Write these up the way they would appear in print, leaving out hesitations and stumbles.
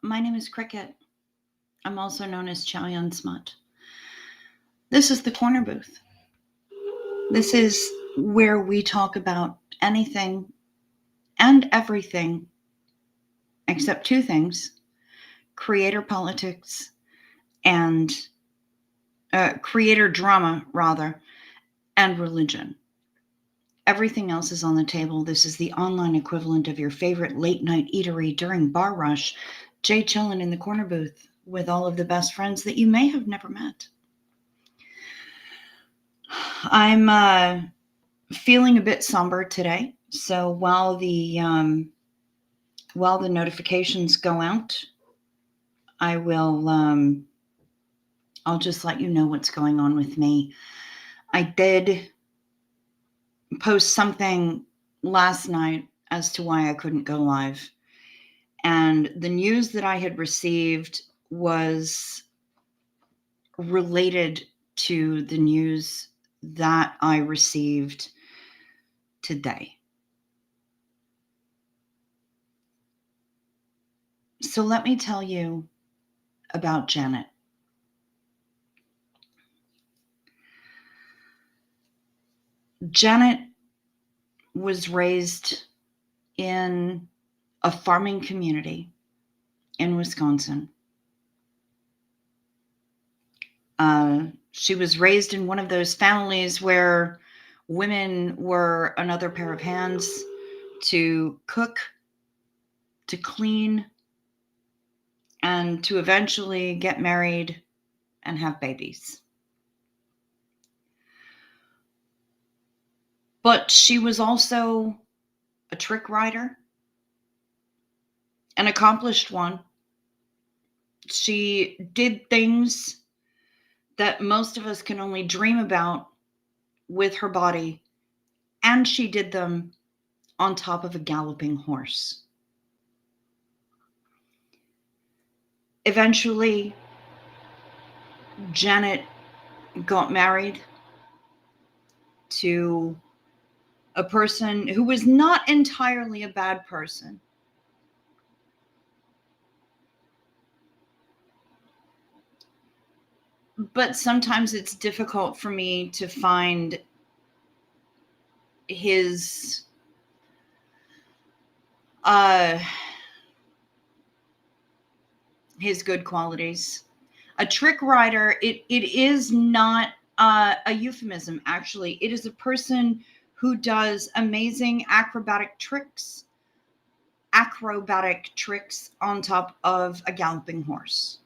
My name is Cricket. I'm also known as Chow Yun Smut. This is the Corner Booth. This is where we talk about anything and everything except two things: creator politics and creator drama, rather, and religion. Everything else is on the table. This is the online equivalent of your favorite late night eatery during bar rush. Jay chillin' in the corner booth with all of the best friends that you may have never met. I'm feeling a bit somber today, so while the notifications go out, I will I'll just let you know what's going on with me. I did post something last night as to why I couldn't go live. And the news that I had received was related to the news that I received today. So let me tell you about Janet. Janet was raised in a farming community in Wisconsin. She was raised in one of those families where women were another pair of hands to cook, to clean, and to eventually get married and have babies. But she was also a trick writer, an accomplished one. She did things that most of us can only dream about with her body, and she did them on top of a galloping horse. Eventually, Janet got married to a person who was not entirely a bad person. But sometimes it's difficult for me to find his good qualities. A trick writer, it is not a euphemism, actually. It is a person who does amazing acrobatic tricks on top of a galloping horse,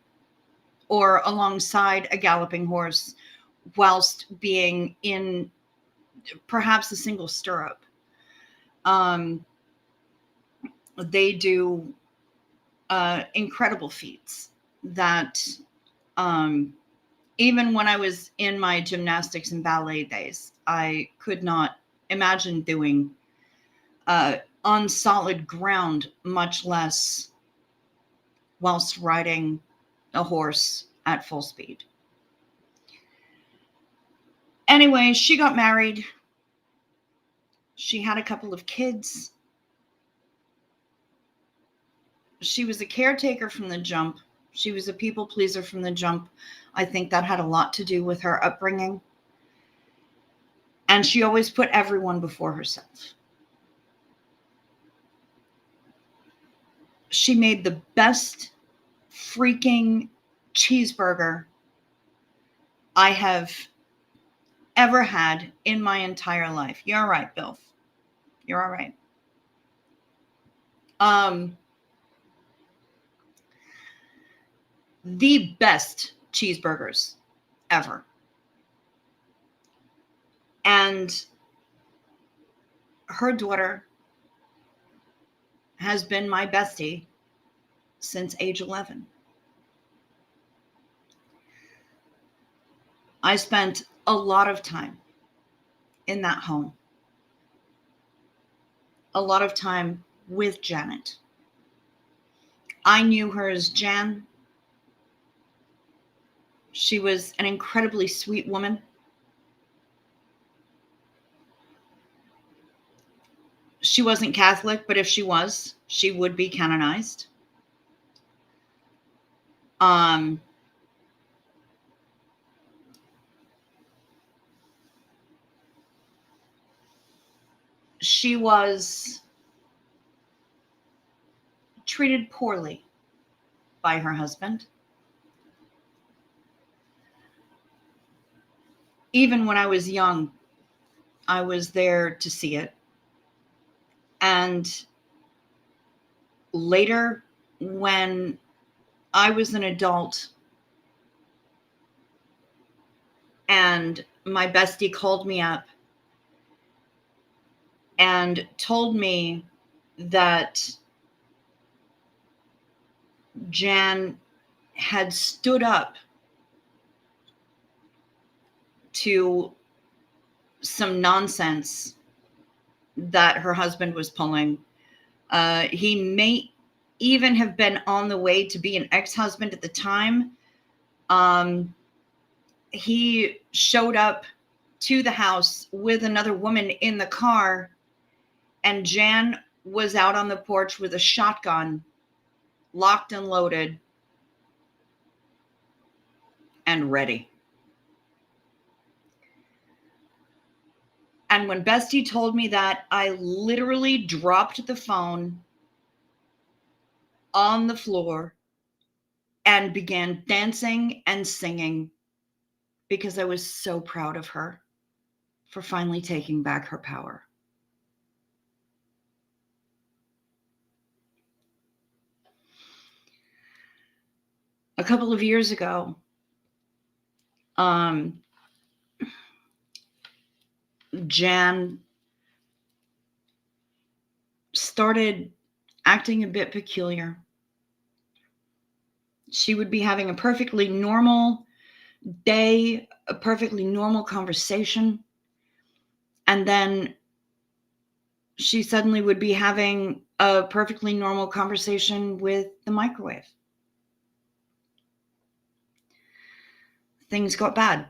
or alongside a galloping horse whilst being in perhaps a single stirrup. They do incredible feats that even when I was in my gymnastics and ballet days, I could not imagine doing on solid ground, much less whilst riding a horse at full speed. Anyway, she got married. She had a couple of kids. She was a caretaker from the jump. She was a people pleaser from the jump. I think that had a lot to do with her upbringing. And she always put everyone before herself. She made the best freaking cheeseburger I have ever had in my entire life. You're all right, Bill. You're all right. The best cheeseburgers ever. And her daughter has been my bestie since age 11. I spent a lot of time in that home. A lot of time with Janet. I knew her as Jan. She was an incredibly sweet woman. She wasn't Catholic, but if she was, she would be canonized. Um, she was treated poorly by her husband. Even when I was young, I was there to see it. And later, when I was an adult and my bestie called me up and told me that Jan had stood up to some nonsense that her husband was pulling. He may even have been on the way to be an ex-husband at the time. He showed up to the house with another woman in the car, and Jan was out on the porch with a shotgun, locked and loaded, and ready. And when Bestie told me that, I literally dropped the phone on the floor and began dancing and singing because I was so proud of her for finally taking back her power. A couple of years ago, Jan started acting a bit peculiar. She would be having a perfectly normal day, a perfectly normal conversation, and then she suddenly would be having a perfectly normal conversation with the microwave. Things got bad.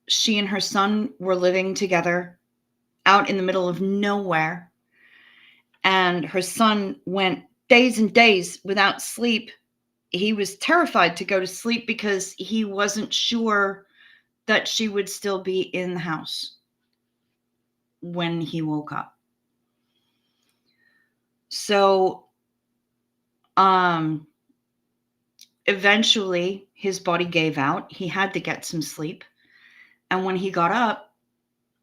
She and her son were living together out in the middle of nowhere, and her son went days and days without sleep. He was terrified to go to sleep because he wasn't sure that she would still be in the house when he woke up. So, eventually his body gave out. He had to get some sleep. And when he got up,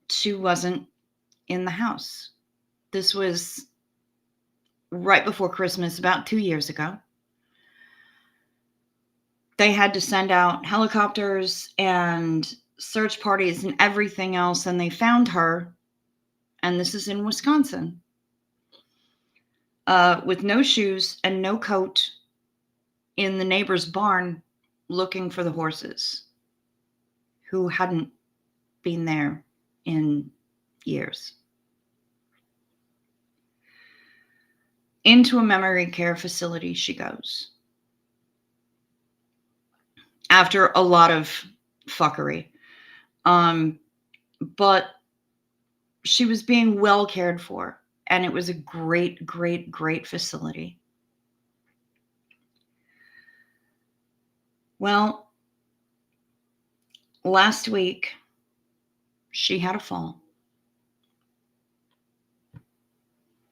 she wasn't in the house. This was right before Christmas, about 2 years ago. They had to send out helicopters and search parties and everything else, and they found her, and this is in Wisconsin, with no shoes and no coat in the neighbor's barn looking for the horses who hadn't been there in years. Into a memory care facility she goes after a lot of fuckery. But she was being well cared for, and it was a great, great, great facility. Well, last week, she had a fall.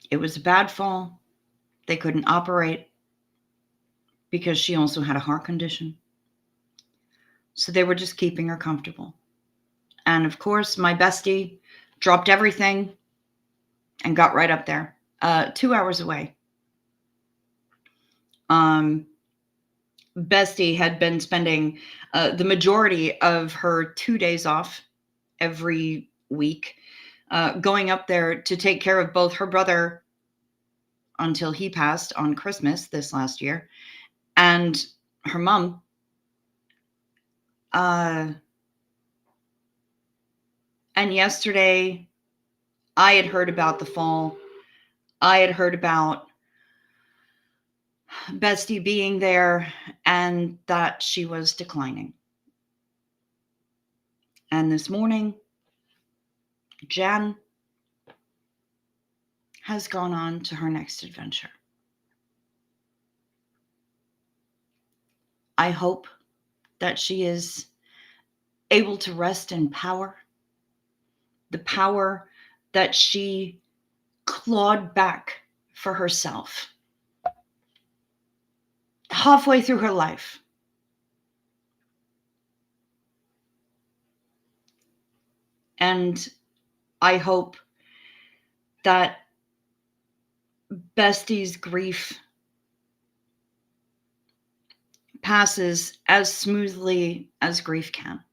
It was a bad fall. They couldn't operate because she also had a heart condition. So they were just keeping her comfortable. And of course, my bestie dropped everything and got right up there, 2 hours away. Bestie had been spending the majority of her 2 days off every week, going up there to take care of both her brother until he passed on Christmas this last year, and her mom. And yesterday, I had heard about the fall. I had heard about Bestie being there and that she was declining. And this morning, Jan has gone on to her next adventure. I hope that she is able to rest in power, the power that she clawed back for herself halfway through her life. And I hope that Bestie's grief passes as smoothly as grief can.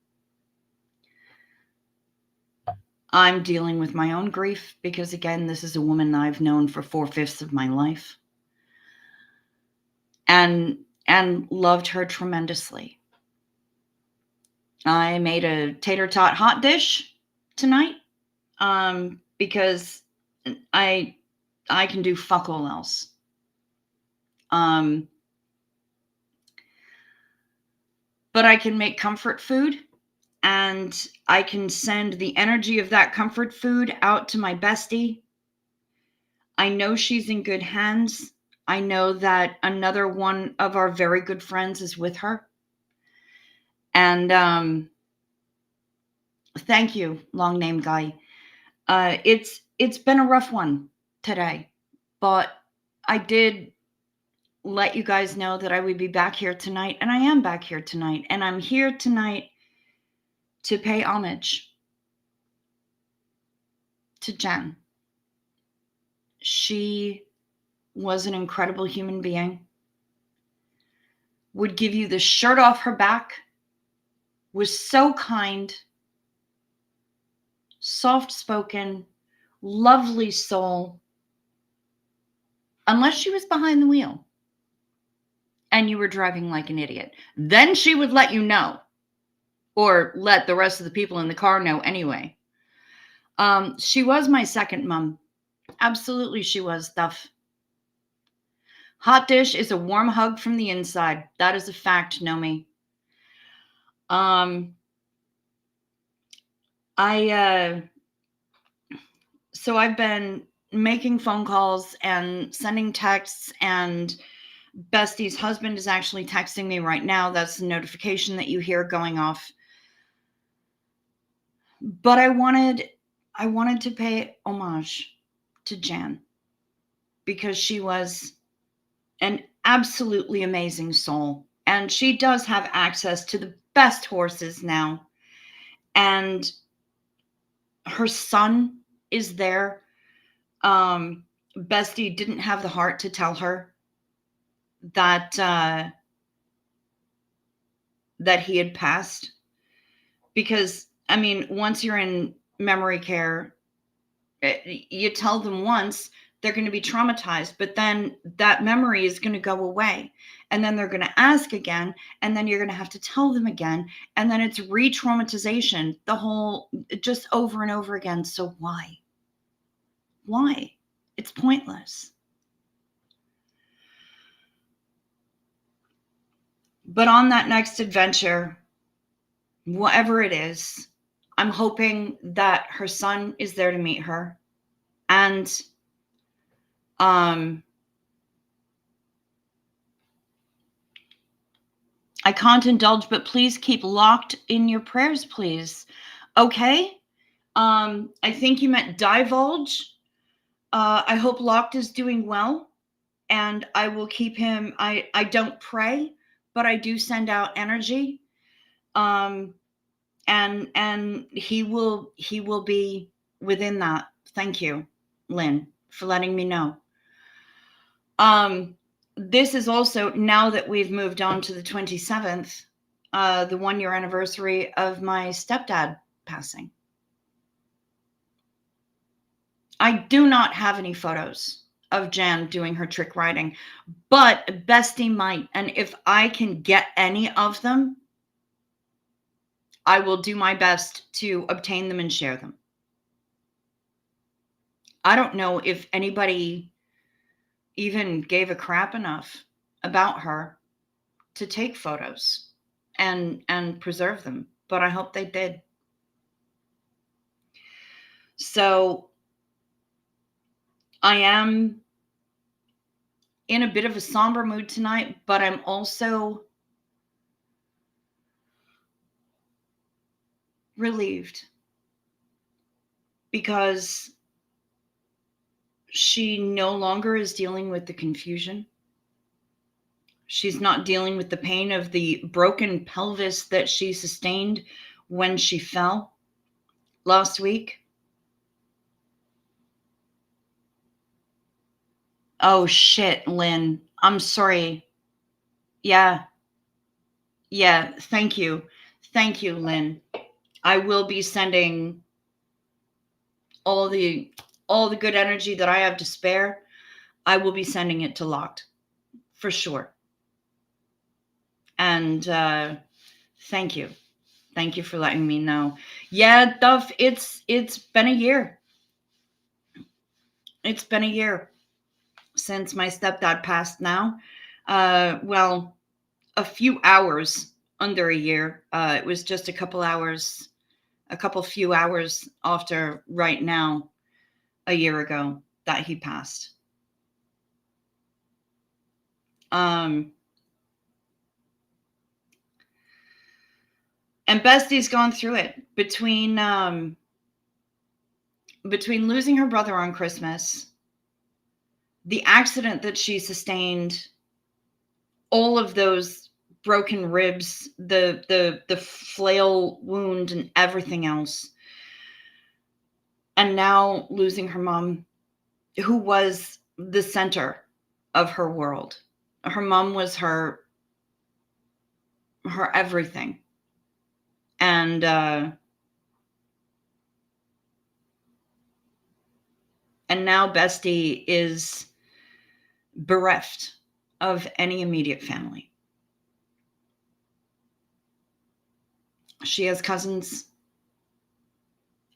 I'm dealing with my own grief because, again, this is a woman I've known for 4/5 of my life and loved her tremendously. I made a tater tot hot dish tonight because I can do fuck all else. But I can make comfort food, and I can send the energy of that comfort food out to my bestie. I know she's in good hands. I know that another one of our very good friends is with her. And thank you, long name guy. It's been a rough one today, but I did let you guys know that I would be back here tonight, and I am back here tonight, and I'm here tonight to pay homage to Jen. She was an incredible human being, would give you the shirt off her back, was so kind, soft-spoken, lovely soul, unless she was behind the wheel and you were driving like an idiot. Then she would let you know, or let the rest of the people in the car know anyway. She was my second mom. Absolutely, she was, Duff. Hot dish is a warm hug from the inside. That is a fact, Nomi. So I've been making phone calls and sending texts, and Bestie's husband is actually texting me right now. That's the notification that you hear going off. But I wanted to pay homage to Jan because she was an absolutely amazing soul. And she does have access to the best horses now. And her son is there. Bestie didn't have the heart to tell her that that he had passed, because I mean, once you're in memory care, you tell them once, they're going to be traumatized, but then that memory is going to go away, and then they're going to ask again, and then you're going to have to tell them again, and then it's re-traumatization, the whole, just over and over again. So why? It's pointless. But on that next adventure, whatever it is, I'm hoping that her son is there to meet her. And I can't indulge, but please keep Locked in your prayers, please. Okay? I think you meant divulge. I hope Locked is doing well, and I will keep him. I don't pray, but I do send out energy. And he will be within that. Thank you, Lynn, for letting me know. This is also, now that we've moved on to the 27th, the 1-year anniversary of my stepdad passing. I do not have any photos of Jan doing her trick riding, but Bestie might. And if I can get any of them, I will do my best to obtain them and share them. I don't know if anybody even gave a crap enough about her to take photos and preserve them, but I hope they did. So I am in a bit of a somber mood tonight, but I'm also relieved because she no longer is dealing with the confusion. She's not dealing with the pain of the broken pelvis that she sustained when she fell last week. Oh shit, Lynn. I'm sorry. Yeah. Yeah. Thank you. Thank you, Lynn. I will be sending all the good energy that I have to spare. I will be sending it to Locked for sure. And thank you. Thank you for letting me know. Yeah, Duff, it's been a year. It's been a year since my stepdad passed now. Well, a few hours under a year. It was just a few hours after right now, a year ago that he passed. And Bestie's gone through it between losing her brother on Christmas, the accident that she sustained, all of those broken ribs, the flail wound and everything else. And now losing her mom, who was the center of her world. Her mom was her everything. And now Bestie is bereft of any immediate family. She has cousins,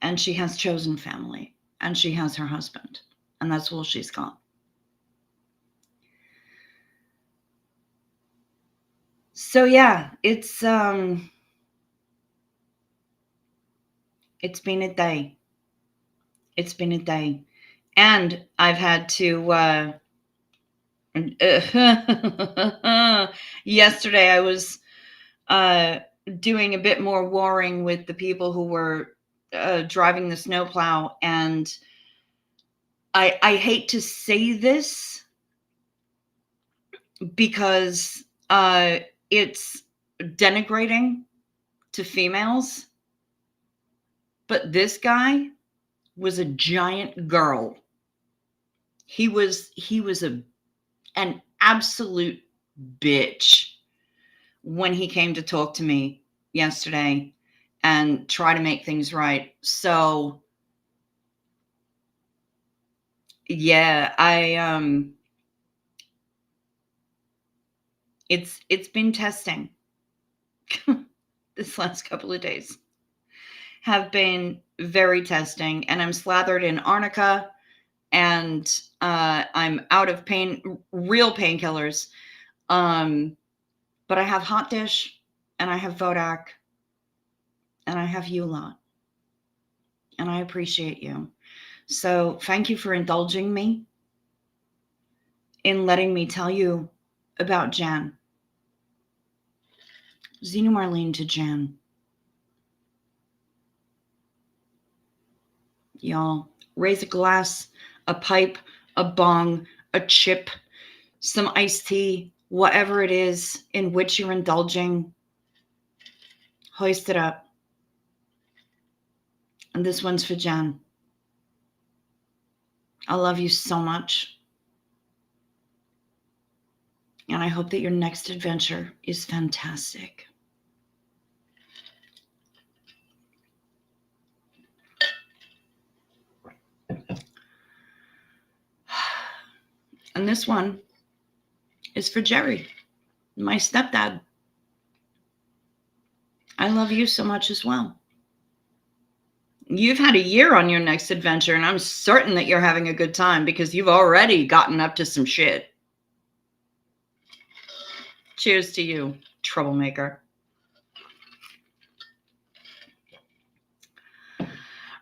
and she has chosen family, and she has her husband, and that's all she's got. So yeah, it's been a day. It's been a day. And I've had to yesterday I was doing a bit more warring with the people who were driving the snowplow, and I hate to say this because it's denigrating to females, but this guy was a giant girl. He was an absolute bitch when he came to talk to me yesterday and try to make things right. So yeah, it's been testing. This last couple of days have been very testing, and I'm slathered in arnica, and I'm out of real painkillers. But I have Hot Dish, and I have Vodak, and I have you lot, and I appreciate you. So thank you for indulging me in letting me tell you about Jan. Xena Marlene to Jan. Y'all, raise a glass, a pipe, a bong, a chip, some iced tea, whatever it is in which you're indulging. Hoist it up. And this one's for Jan. I love you so much. And I hope that your next adventure is fantastic. And this one is for Jerry, my stepdad. I love you so much as well. You've had a year on your next adventure, and I'm certain that you're having a good time because you've already gotten up to some shit. Cheers to you, troublemaker.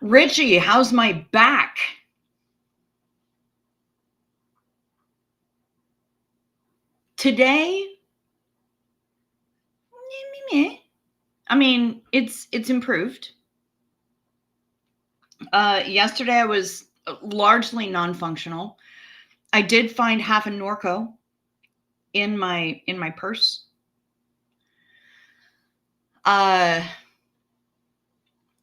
Richie, how's my back? Today, I mean, it's improved. Yesterday I was largely non-functional. I did find half a Norco in my purse.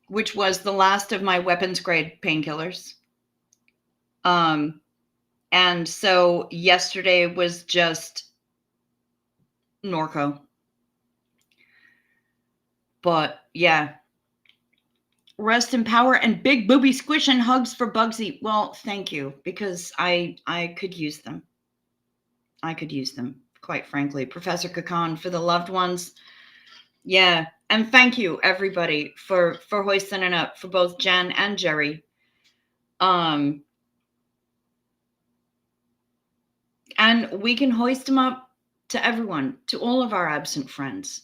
Which was the last of my weapons grade painkillers. And so yesterday was just Norco. But yeah. Rest in power and big booby squish and hugs for Bugsy. Well, thank you, because I could use them. I could use them, quite frankly. Professor Kakan, for the loved ones. Yeah. And thank you, everybody, for hoisting it up for both Jen and Jerry. And we can hoist them up to everyone, to all of our absent friends.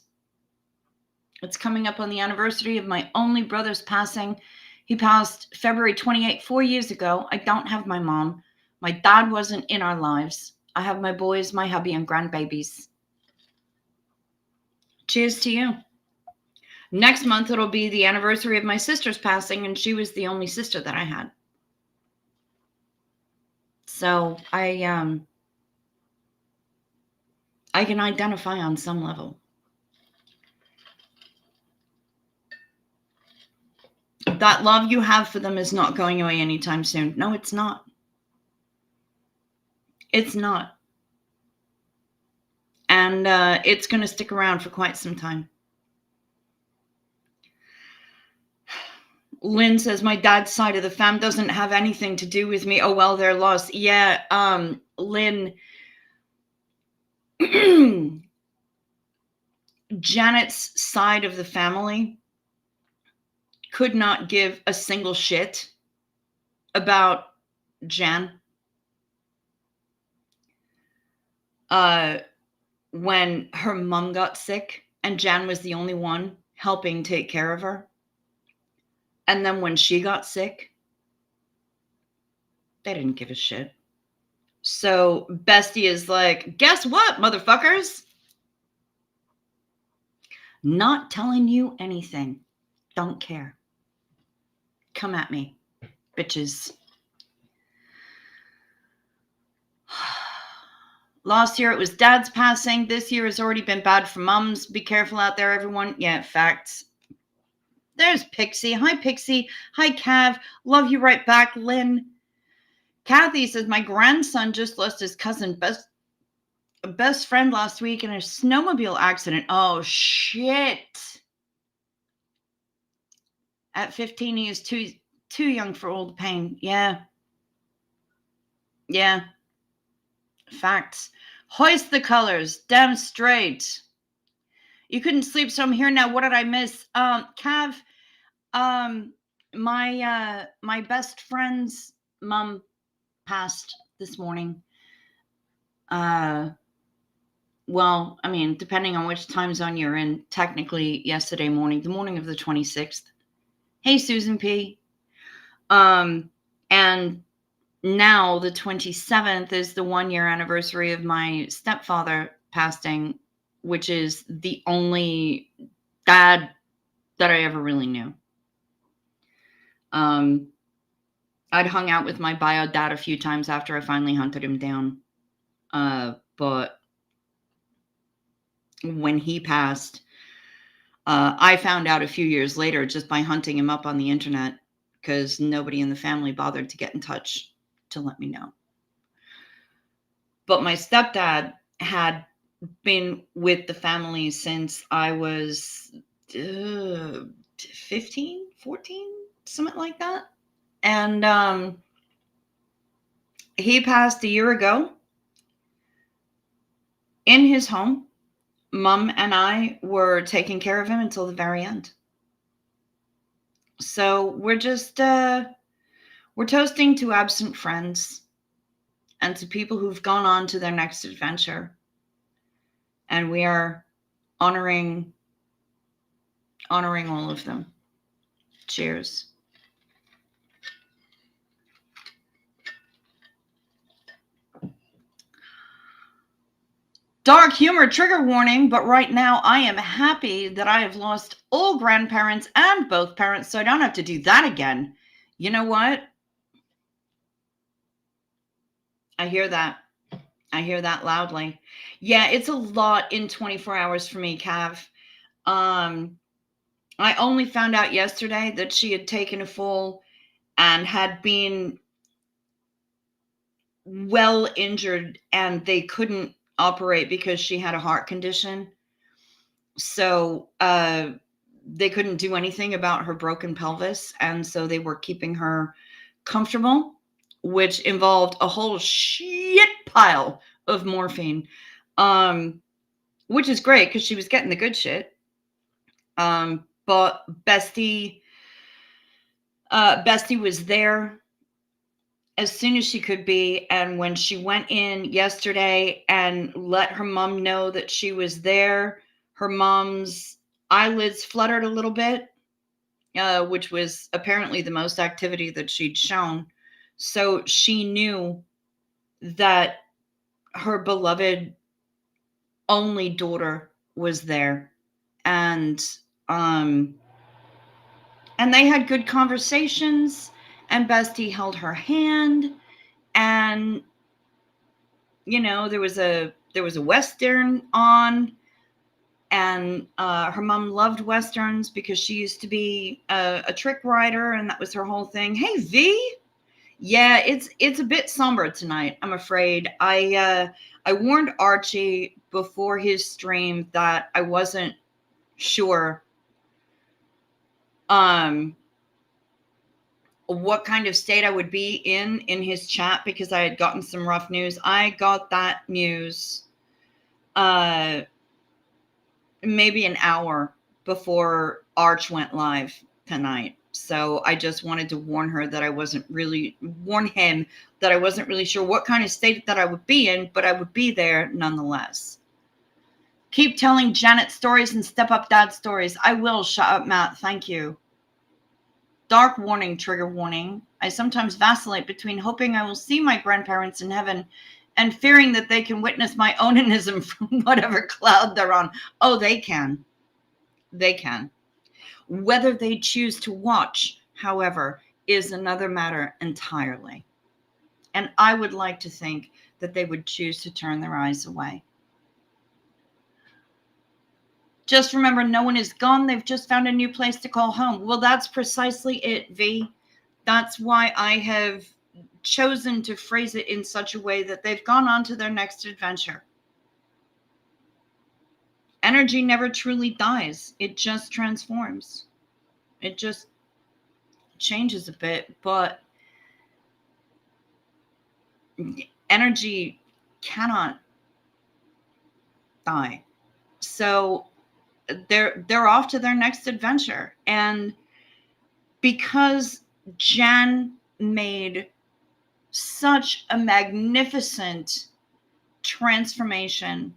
It's coming up on the anniversary of my only brother's passing. He passed February 28, 4 years ago. I don't have my mom. My dad wasn't in our lives. I have my boys, my hubby, and grandbabies. Cheers to you. Next month, it'll be the anniversary of my sister's passing, and she was the only sister that I had. So I can identify on some level. That love you have for them is not going away anytime soon. No, it's not. It's not. And it's going to stick around for quite some time. Lynn says, my dad's side of the fam doesn't have anything to do with me. Oh, well, they're lost. Yeah, Lynn. Janet's side of the family could not give a single shit about Jan. When her mom got sick and Jan was the only one helping take care of her. And then when she got sick, they didn't give a shit. So Bestie is like, guess what, motherfuckers? Not telling you anything. Don't care. Come at me, bitches. Last year it was dad's passing. This year has already been bad for mums. Be careful out there, everyone. Yeah, facts. There's Pixie. Hi, Pixie. Hi, Cav. Love you right back, Lynn. Kathy says, my grandson just lost his cousin, best friend last week in a snowmobile accident. Oh, shit. At 15, he is too young for all the pain. Yeah. Yeah. Facts. Hoist the colors. Damn straight. You couldn't sleep, so I'm here now. What did I miss? Cav, my best friend's mom passed this morning. Well, I mean, depending on which time zone you're in, technically yesterday morning, the morning of the 26th. Hey, Susan P. And now the 27th is the 1 year anniversary of my stepfather passing, which is the only dad that I ever really knew. I'd hung out with my bio dad a few times after I finally hunted him down. But when he passed, I found out a few years later just by hunting him up on the internet, because nobody in the family bothered to get in touch to let me know. But my stepdad had been with the family since I was 15, 14, something like that. And he passed a year ago in his home. Mom and I were taking care of him until the very end. So we're just, we're toasting to absent friends and to people who've gone on to their next adventure. And we are honoring all of them. Cheers. Dark humor trigger warning, but right now I am happy that I have lost all grandparents and both parents, so I don't have to do that again. You know what? I hear that. I hear that loudly. Yeah, it's a lot in 24 hours for me, Cav. Um, I only found out yesterday that she had taken a fall and had been well injured, and they couldn't operate because she had a heart condition. So they couldn't do anything about her broken pelvis. And so they were keeping her comfortable, which involved a whole shit pile of morphine, which is great because she was getting the good shit. But Bestie was there as soon as she could be. And when she went in yesterday and let her mom know that she was there, her mom's eyelids fluttered a little bit, which was apparently the most activity that she'd shown. So she knew that her beloved only daughter was there. And um and they had good conversations, and Bestie held her hand, and there was a Western on, and her mom loved Westerns because she used to be a trick rider, and that was her whole thing. Hey, V. Yeah, it's a bit somber tonight, I'm afraid. I warned Archie before his stream that I wasn't sure what kind of state I would be in his chat, because I had gotten some rough news. I got that news maybe an hour before Arch went live tonight. So I just wanted to warn him that I wasn't really sure what kind of state that I would be in, but I would be there nonetheless. Keep telling Janet stories and step up dad stories. I will. Shut up, Matt. Thank you. Dark warning, trigger warning. I sometimes vacillate between hoping I will see my grandparents in heaven and fearing that they can witness my onanism from whatever cloud they're on. Oh, they can. They can. Whether they choose to watch, however, is another matter entirely. And I would like to think that they would choose to turn their eyes away. Just remember, no one is gone. They've just found a new place to call home. Well, that's precisely it, V. That's why I have chosen to phrase it in such a way that they've gone on to their next adventure. Energy never truly dies. It just transforms. It just changes a bit, but energy cannot die. So they're off to their next adventure. And because Jan made such a magnificent transformation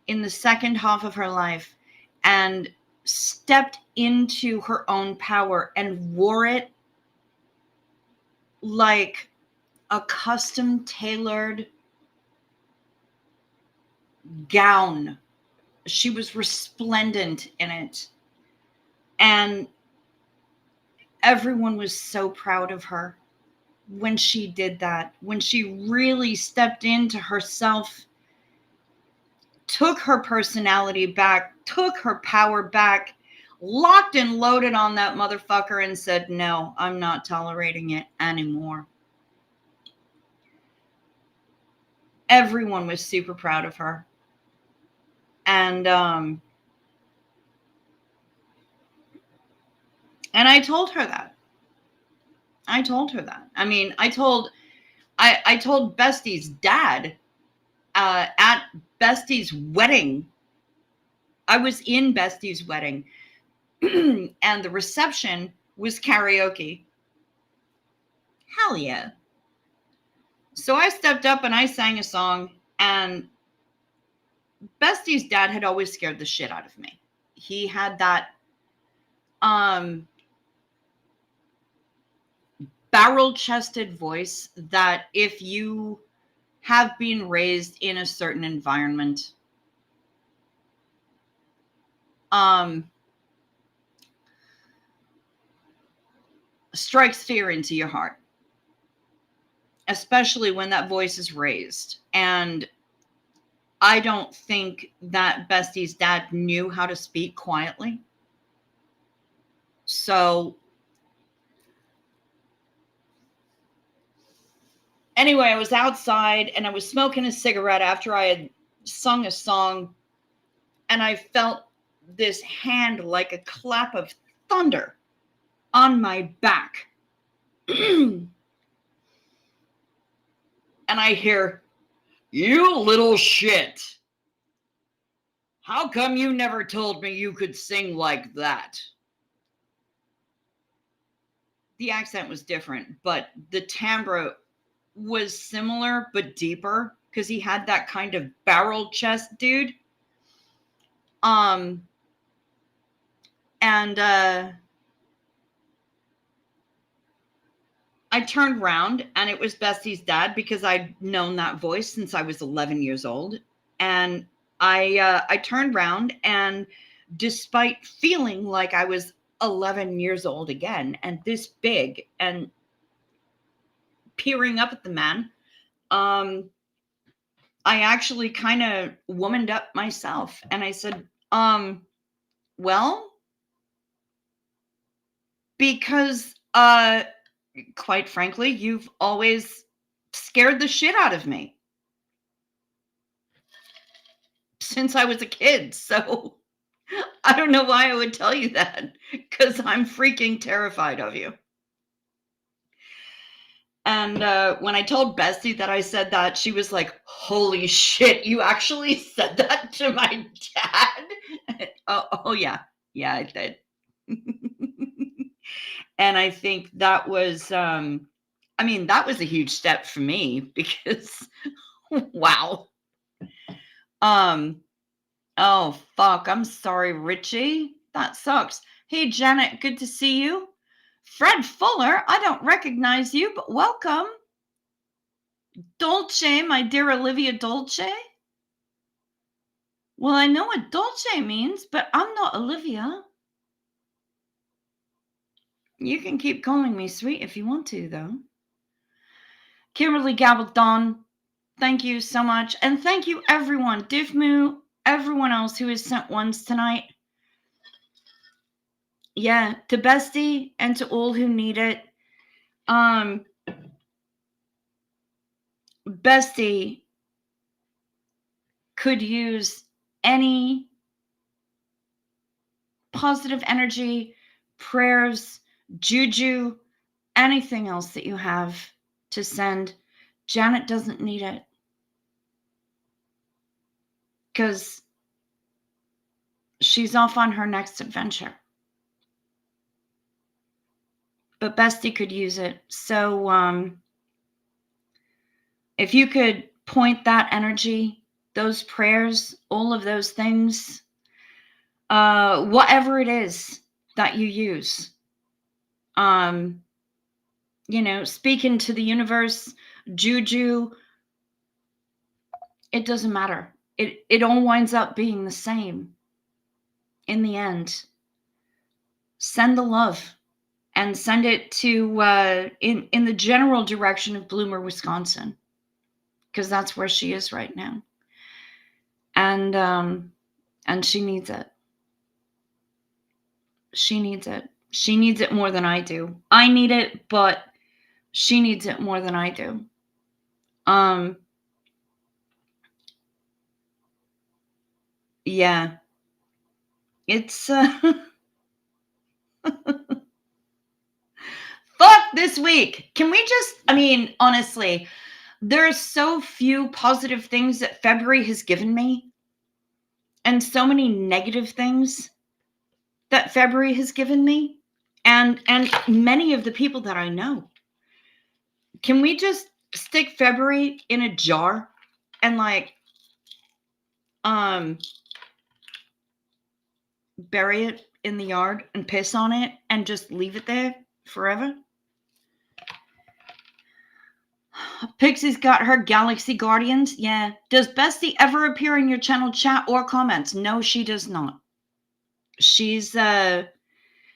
in the second half of her life and stepped into her own power and wore it like a custom tailored gown. She was resplendent in it. And everyone was so proud of her when she did that, when she really stepped into herself, took her personality back, took her power back, locked and loaded on that motherfucker and said, no, I'm not tolerating it anymore. Everyone was super proud of her. And I told her that. I mean, I told Bestie's dad at Bestie's wedding. I was in Bestie's wedding and the reception was karaoke. Hell yeah. So I stepped up and I sang a song, and Bestie's dad had always scared the shit out of me. He had that barrel-chested voice that if you have been raised in a certain environment, strikes fear into your heart, especially when that voice is raised. And I don't think that Bestie's dad knew how to speak quietly. So anyway, I was outside and I was smoking a cigarette after I had sung a song, and I felt this hand like a clap of thunder on my back. And I hear, "You little shit. How come you never told me you could sing like that?" The accent was different, but the timbre was similar but deeper because he had that kind of barrel chest dude. And I turned around and it was Bestie's dad, because I'd known that voice since I was 11 years old. And I turned around, and despite feeling like I was 11 years old again and this big and peering up at the man, I actually kind of womaned up myself and I said, well, because quite frankly, you've always scared the shit out of me since I was a kid. So I don't know why I would tell you that, because I'm freaking terrified of you. And when I told Bestie that I said that, she was like, "Holy shit, you actually said that to my dad?" Oh yeah. Yeah, I did. And I think that was, that was a huge step for me, because wow. Oh fuck, I'm sorry, Richie. That sucks. Hey Janet, good to see you. Fred Fuller, I don't recognize you, but welcome. Dolce, my dear Olivia Dolce. Well, I know what Dolce means, but I'm not Olivia. You can keep calling me sweet if you want to, though. Kimberly Gabaldon, thank you so much. And thank you, everyone. Divmu, everyone else who has sent ones tonight. Yeah, to Bestie and to all who need it. Bestie could use any positive energy, prayers, juju, anything else that you have to send. Janet doesn't need it, because she's off on her next adventure. But Bestie could use it. So if you could point that energy, those prayers, all of those things, whatever it is that you use, speak into the universe, juju, it doesn't matter. It all winds up being the same in the end. Send the love, and send it to in the general direction of Bloomer, Wisconsin, because that's where she is right now. And she needs it. She needs it. She needs it more than I do. I need it, but she needs it more than I do. Yeah. It's fuck this week. Can we just, honestly, there are so few positive things that February has given me, and so many negative things that February has given me, and many of the people that I know. Can we just stick February in a jar and bury it in the yard and piss on it and just leave it there forever? Pixie's got her Galaxy Guardians. Yeah. Does Bestie ever appear in your channel chat or comments? No, she does not. She's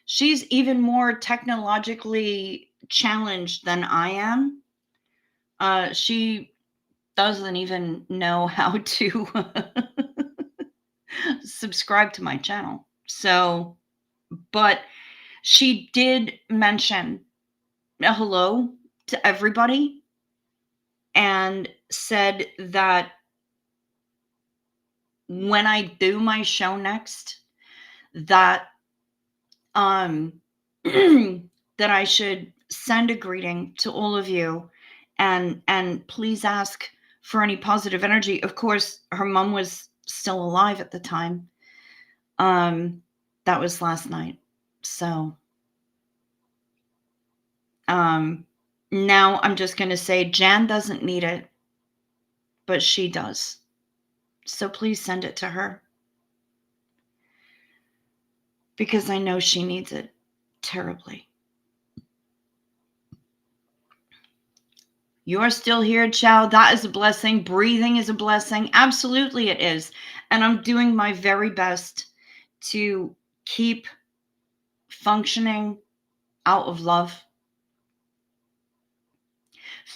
She's even more technologically challenged than I am. She doesn't even know how to subscribe to my channel. So, but she did mention a hello to everybody and said that when I do my show next, that that I should send a greeting to all of you and please ask for any positive energy. Of course, her mom was still alive at the time. That was last night. So now I'm just going to say Jan doesn't need it, but she does. So please send it to her, because I know she needs it terribly. You're still here, Chow. That is a blessing. Breathing is a blessing. Absolutely it is. And I'm doing my very best to keep functioning out of love.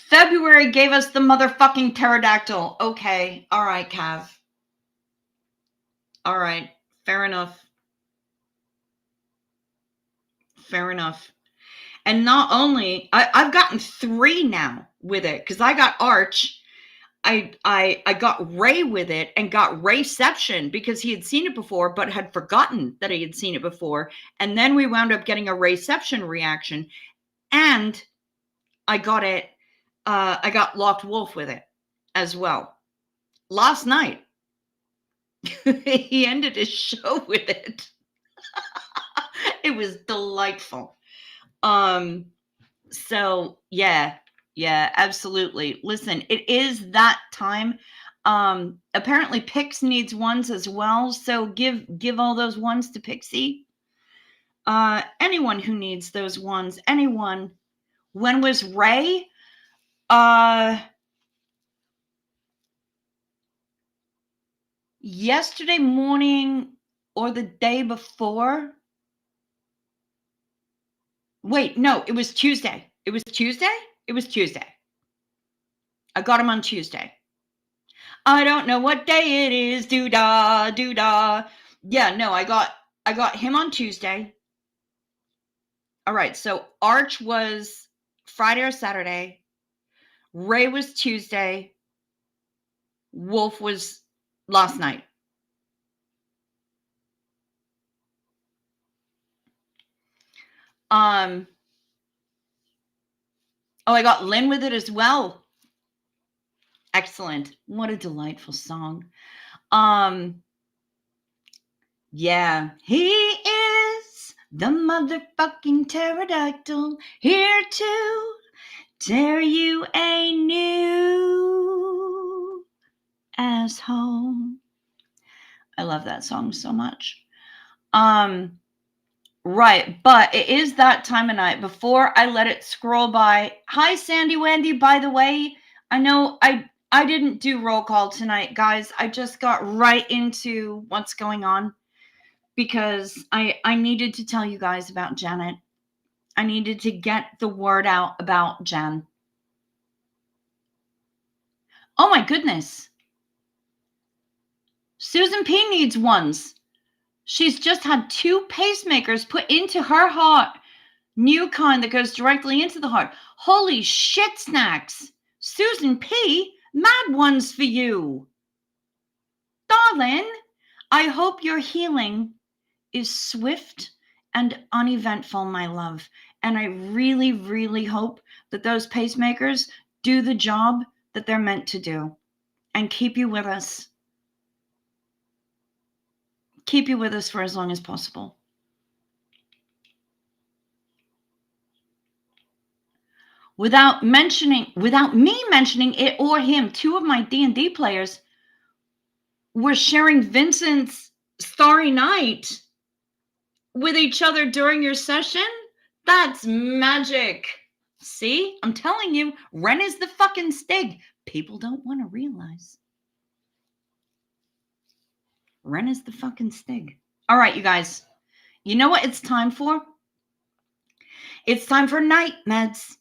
February gave us the motherfucking pterodactyl. Okay. All right, Cav. All right. Fair enough. Fair enough. And not only, I've gotten 3 now with it, because I got Arch. I got Ray with it and got Rayception because he had seen it before, but had forgotten that he had seen it before. And then we wound up getting a Rayception reaction. And I got it, I got Locked Wolf with it as well. Last night, he ended his show with it. It was delightful. So yeah, absolutely. Listen, it is that time. Apparently Pix needs ones as well. So give all those ones to Pixie. Anyone who needs those ones, anyone. When was Ray? Yesterday morning or the day before. Wait, no, it was Tuesday. It was Tuesday? It was Tuesday. I got him on Tuesday. I don't know what day it is. Doo-dah, doo-dah. Yeah, no, I got him on Tuesday. All right, so Arch was Friday or Saturday. Ray was Tuesday. Wolf was last night. Oh, I got Lynn with it as well. Excellent. What a delightful song. Yeah, he is the motherfucking pterodactyl, here to tear you a new asshole. I love that song so much. Right, but it is that time of night. Before I let it scroll by. Hi, Sandy Wendy, by the way. I know I didn't do roll call tonight, guys. I just got right into what's going on because I needed to tell you guys about Janet. I needed to get the word out about Jen. Oh my goodness. Susan P needs ones. She's just had 2 pacemakers put into her heart. New kind that goes directly into the heart. Holy shit snacks. Susan P, mad ones for you. Darling, I hope your healing is swift and uneventful, my love. And I really, really hope that those pacemakers do the job that they're meant to do and keep you with us. Keep you with us for as long as possible. Without me mentioning it or him, 2 of my D&D players were sharing Vincent's Starry Night with each other during your session. That's magic. See, I'm telling you, Ren is the fucking stig. People don't want to realize. Ren is the fucking stig. All right, you guys. You know what it's time for? It's time for night meds.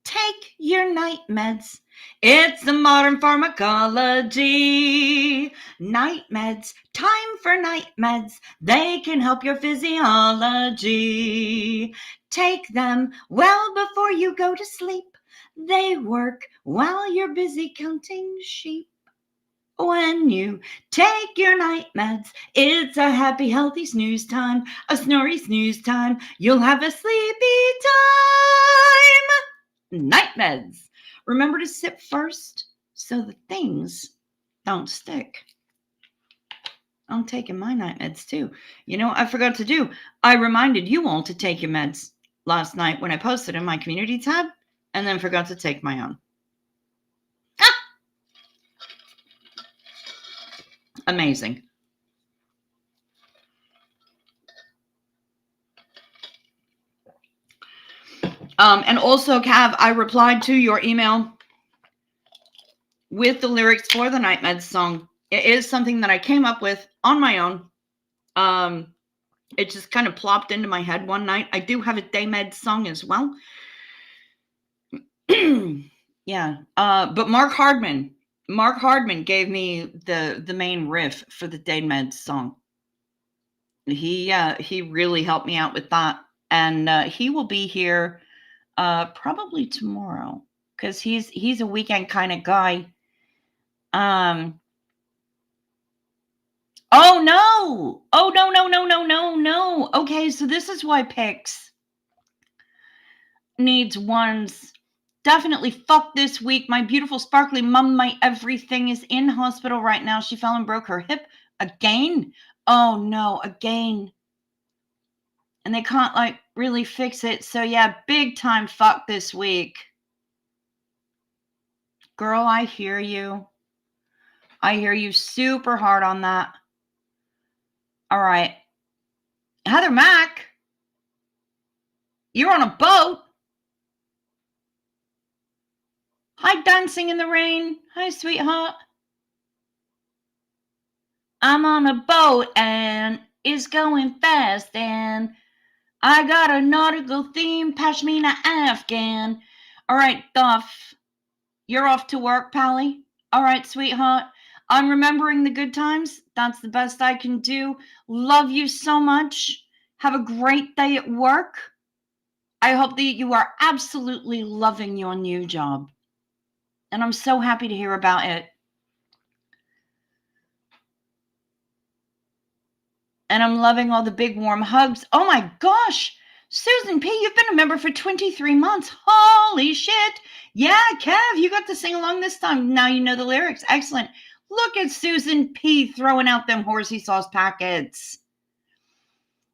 Take your night meds. It's the modern pharmacology. Night meds, time for night meds. They can help your physiology. Take them well before you go to sleep. They work while you're busy counting sheep. When you take your night meds, it's a happy, healthy snooze time, a snory snooze time. You'll have a sleepy time. Night meds. Remember to sip first so the things don't stick. I'm taking my night meds too. You know what I forgot to do? I reminded you all to take your meds last night when I posted in my community tab, and then forgot to take my own. Amazing. And also, Cav, I replied to your email with the lyrics for the Night Meds song. It is something that I came up with on my own. It just kind of plopped into my head one night. I do have a Day Meds song as well. Yeah. But Mark Hardman gave me the main riff for the Day Meds song. He really helped me out with that. And he will be here probably tomorrow, because he's a weekend kind of guy. Oh no! Oh no! Okay, so this is why Pix needs ones. Definitely fuck this week. My beautiful sparkly mum, my everything, is in hospital right now. She fell and broke her hip again. Oh no, again. And they can't like really fix it. So yeah, big time fuck this week. Girl, I hear you. I hear you super hard on that. All right. Heather Mack, you're on a boat. Hi, Dancing in the Rain. Hi, sweetheart. I'm on a boat and it's going fast, and I got a nautical theme, Pashmina Afghan. All right, Duff, you're off to work, Pally. All right, sweetheart. I'm remembering the good times. That's the best I can do. Love you so much. Have a great day at work. I hope that you are absolutely loving your new job. And I'm so happy to hear about it. And I'm loving all the big warm hugs. Oh my gosh, Susan P., you've been a member for 23 months. Holy shit. Yeah, Kev, you got to sing along this time. Now you know the lyrics. Excellent. Look at Susan P. throwing out them horsey sauce packets.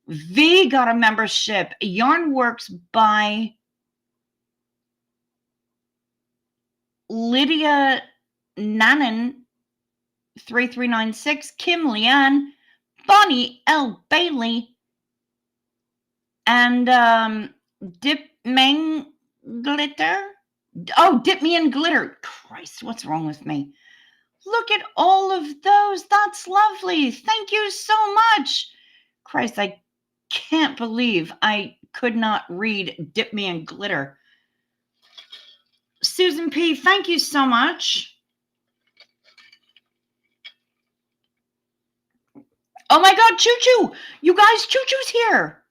V got a membership. Yarnworks by Lydia Nannon 3396, Kim Leanne, Bonnie L. Bailey, and Dip Mang Glitter. Oh, Dip Me in Glitter. Christ, what's wrong with me? Look at all of those. That's lovely. Thank you so much. Christ, I can't believe I could not read Dip Me in Glitter. Susan P., thank you so much. Oh my God, Choo Choo. You guys, Choo Choo's here.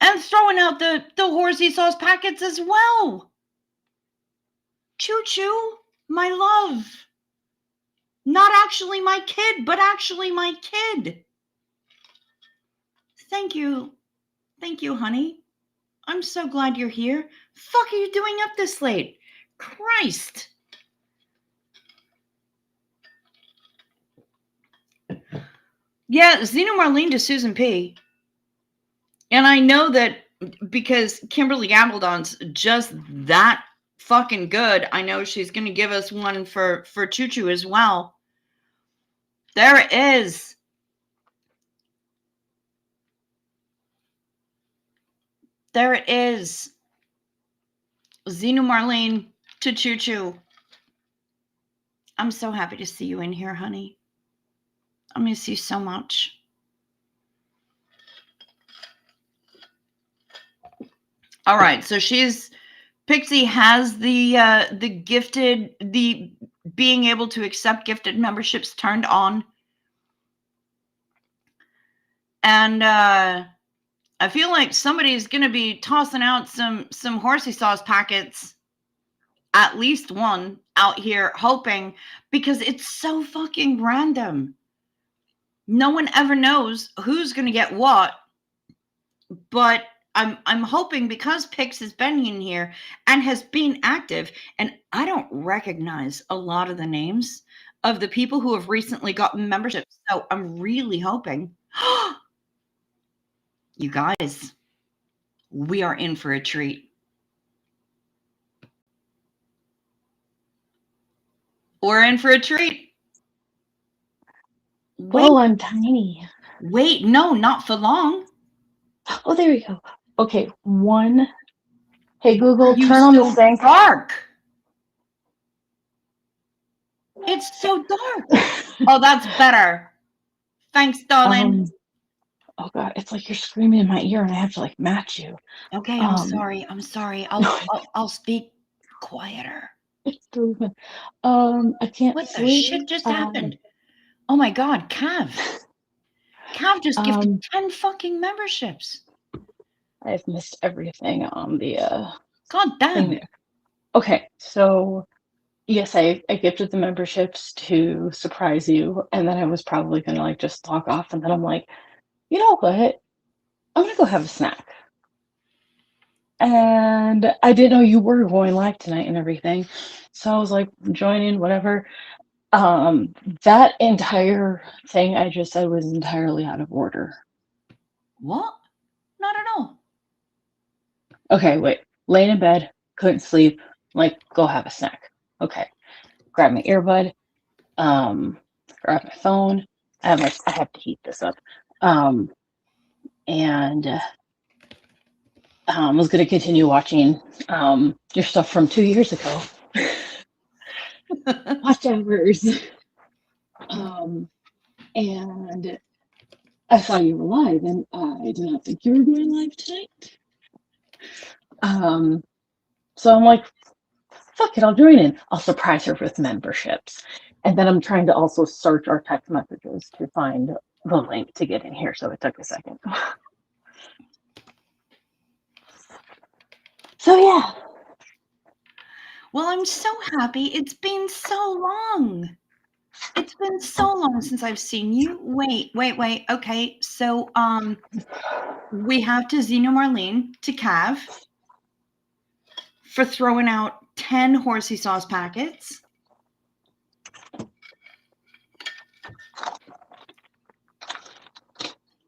And throwing out the horsey sauce packets as well. Choo Choo, my love. Not actually my kid, but actually my kid. Thank you. Thank you, honey. I'm so glad you're here. Fuck are you doing up this late? Christ. Yeah, Zena Marlene to Susan P. And I know that because Kimberly Gambledon's just that fucking good, I know she's going to give us one for Choo Choo as well. There it is. There it is. Zena Marlene to Choo Choo. I'm so happy to see you in here, honey. I miss you so much. All right. So Pixie has the being able to accept gifted memberships turned on. And I feel like somebody's going to be tossing out some horsey sauce packets, at least one out here, hoping, because it's so fucking random. No one ever knows who's going to get what, but I'm hoping, because Pix has been in here and has been active, and I don't recognize a lot of the names of the people who have recently gotten memberships. So I'm really hoping, you guys, we are in for a treat. We're in for a treat. Wait, Oh, I'm tiny. wait, no, not for long. Oh, there you go. Okay, one. Hey, Google, You turn on the so sink. dark. It's so dark. Oh, that's better. Thanks, darling. Oh God, it's like you're screaming in my ear, and I have to like match you. Okay, I'm sorry. I'm sorry. I'll speak quieter. It's proven. I can't What the sleep. shit just happened? Oh my God, Cav. Cav just gifted 10 fucking memberships. I've missed everything on the God thing damn. there. Okay, so yes, I gifted the memberships to surprise you, and then I was probably gonna like just log off, and then I'm like, you know what? I'm gonna go have a snack. And I didn't know you were going live tonight and everything. So I was like, join in, whatever. That entire thing I just said was entirely out of order. What? Not at all. Okay, wait. Laying in bed, couldn't sleep, like, go have a snack. Okay. Grab my earbud, grab my phone. I have to heat this up. And was gonna continue watching your stuff from 2 years ago. Watch hours. And I saw you were live, and I did not think you were going live tonight. So I'm like, fuck it, I'll join in. I'll surprise her with memberships. And then I'm trying to also search our text messages to find the link to get in here, so it took a second. So yeah. Well, I'm so happy. It's been so long. It's been so long since I've seen you. Wait. Okay, so we have to Zeno Marlene to Cav for throwing out 10 horsey sauce packets.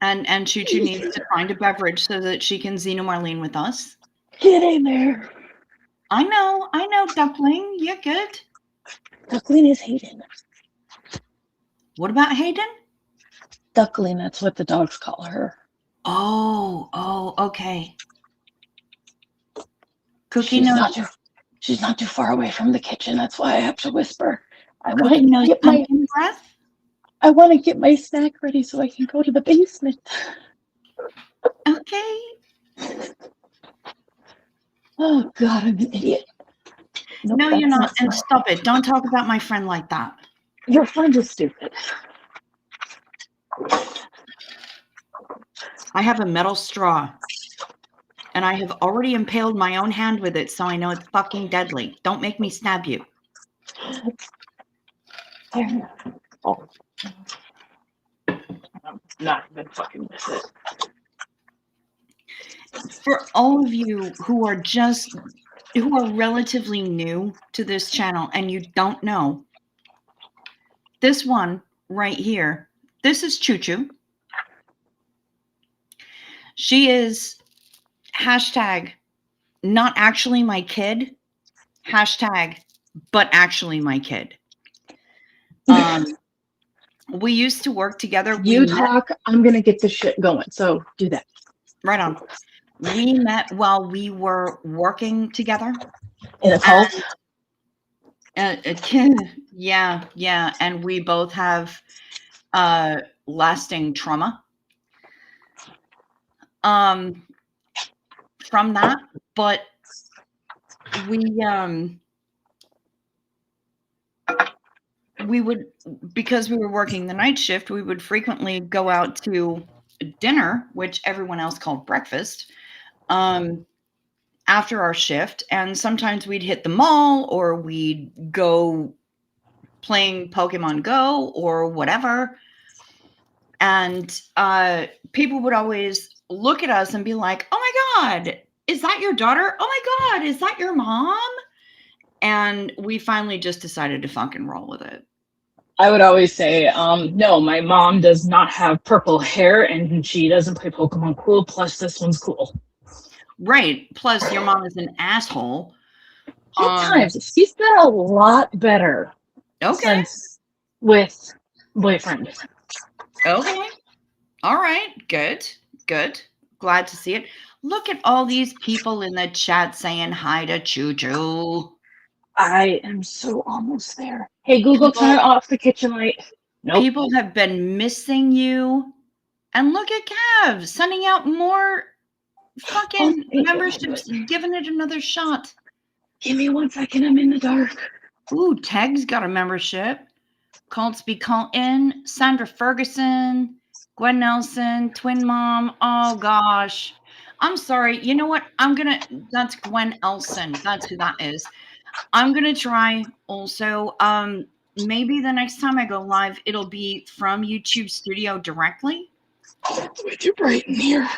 And Choo Choo needs to find a beverage so that she can Zeno Marlene with us. Get in there. I know, Duckling. You're good. Duckling is Hayden. What about Hayden? Duckling, that's what the dogs call her. Oh, okay. Cookie She's knows. She's not too far away from the kitchen. That's why I have to whisper. Cookie knows pumpkin breath. I want to get my snack ready so I can go to the basement. Okay. Oh God, I'm an idiot. Nope, no, you're not. And stop it. Don't talk about my friend like that. Your friend is stupid. I have a metal straw. And I have already impaled my own hand with it, so I know it's fucking deadly. Don't make me stab you. Oh. I'm not even fucking with it. For all of you who are relatively new to this channel and you don't know, this one right here, this is Choo Choo. She is hashtag not actually my kid, hashtag but actually my kid. We used to work together. You talk, I'm gonna get this shit going, so do that. Right on. We met while we were working together. In a cult? Yeah. And we both have lasting trauma. From that, but we would, because we were working the night shift, we would frequently go out to dinner, which everyone else called breakfast, after our shift. And sometimes we'd hit the mall or we'd go playing Pokemon Go or whatever. And people would always look at us and be like, oh my God, is that your daughter? Oh my God, is that your mom? And we finally just decided to fucking roll with it. I would always say, no, my mom does not have purple hair and she doesn't play Pokemon cool, plus this one's cool. Right. Plus, your mom is an asshole. At times, she's been a lot better since with boyfriend. Okay. All right. Good. Good. Glad to see it. Look at all these people in the chat saying hi to Choo Choo. I am so almost there. Hey, Google, turn off the kitchen light. Nope. People have been missing you. And look at Kev sending out more fucking memberships, giving it another shot. Give me 1 second. I'm in the dark. Ooh, Teg's got a membership. Coltsby Colton, Sandra Ferguson, Gwen Nelson, Twin Mom. Oh, gosh. I'm sorry. You know what? That's Gwen Elson. That's who that is. I'm going to try also. Maybe the next time I go live, it'll be from YouTube Studio directly. Oh, it's way too bright in here.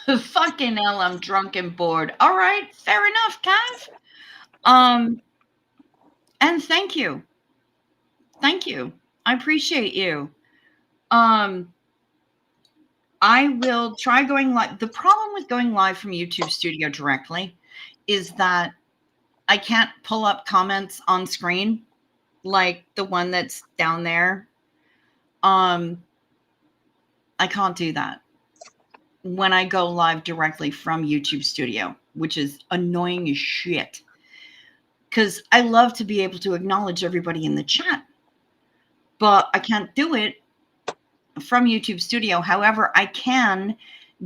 Fucking hell, I'm drunk and bored. All right, fair enough, Kev. And thank you. Thank you. I appreciate you. I will try going live. The problem with going live from YouTube Studio directly is that I can't pull up comments on screen like the one that's down there. I can't do that when I go live directly from YouTube Studio, which is annoying as shit. Because I love to be able to acknowledge everybody in the chat, but I can't do it from YouTube Studio. However, I can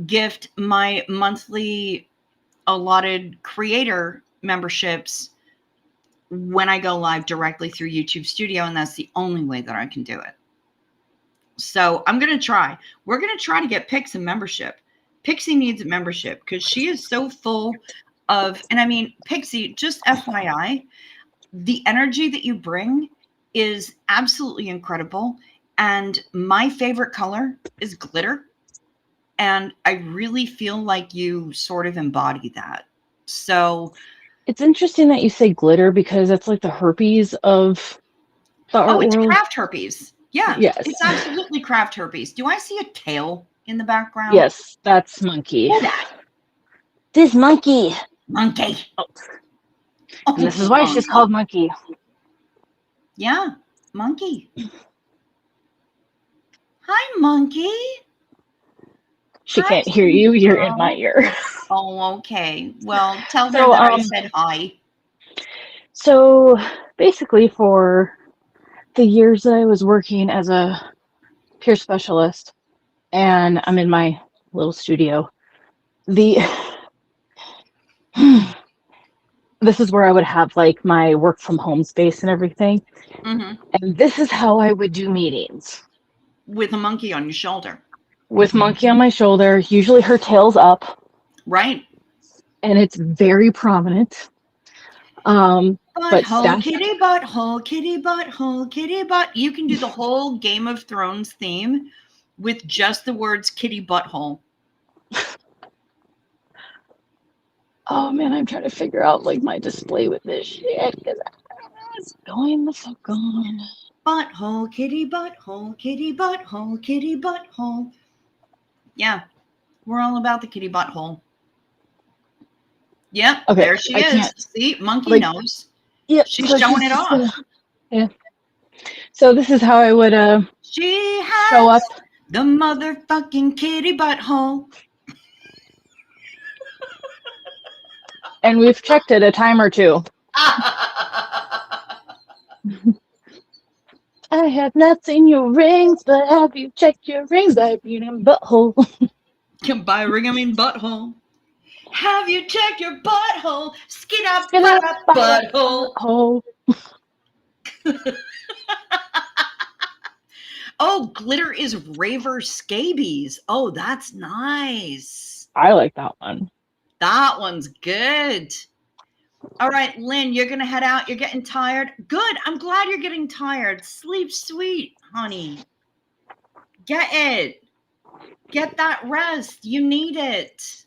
gift my monthly allotted creator memberships when I go live directly through YouTube Studio, and that's the only way that I can do it. So I'm going to try. We're going to try to get Pix a membership. Pixie needs a membership because she is so full of, and I mean, Pixie, just FYI, the energy that you bring is absolutely incredible. And my favorite color is glitter. And I really feel like you sort of embody that. So it's interesting that you say glitter because that's like the herpes of the art it's world. craft herpes. Yeah, yes. It's absolutely craft herpes. Do I see a tail in the background? Yes, that's monkey. This monkey. Monkey. Oh. And this is why she's called Monkey. Yeah, Monkey. Hi, Monkey. She can't hear you. You're in my ear. Oh, okay. Well, tell her that I said hi. So basically, for the years that I was working as a peer specialist, and I'm in my little studio, this is where I would have like my work from home space and everything. Mm-hmm. And this is how I would do meetings. With a monkey on your shoulder. With Monkey on my shoulder, usually her tail's up. Right. And it's very prominent. Butthole, kitty, butthole, kitty, butthole, kitty, butt. You can do the whole Game of Thrones theme with just the words kitty, butthole. Oh man, I'm trying to figure out like my display with this shit because it's going the fuck on. Butthole, kitty, butthole, kitty, butthole, kitty, butthole. Yeah, we're all about the kitty butthole. Yep, okay, there she is. See, Monkey knows. Yep, she's showing it off. Yeah. So this is how I would she has show up. The motherfucking kitty butthole. And we've checked it a time or two. I have not seen your rings, but have you checked your rings? I've been in butthole. By ring, I mean butthole. Have you checked your butthole? Skid up, Get up, butthole. butthole. Oh, glitter is raver scabies. Oh, that's nice. I like that one. That one's good. All right, Lynn, you're going to head out. You're getting tired. Good. I'm glad you're getting tired. Sleep sweet, honey. Get it. Get that rest. You need it.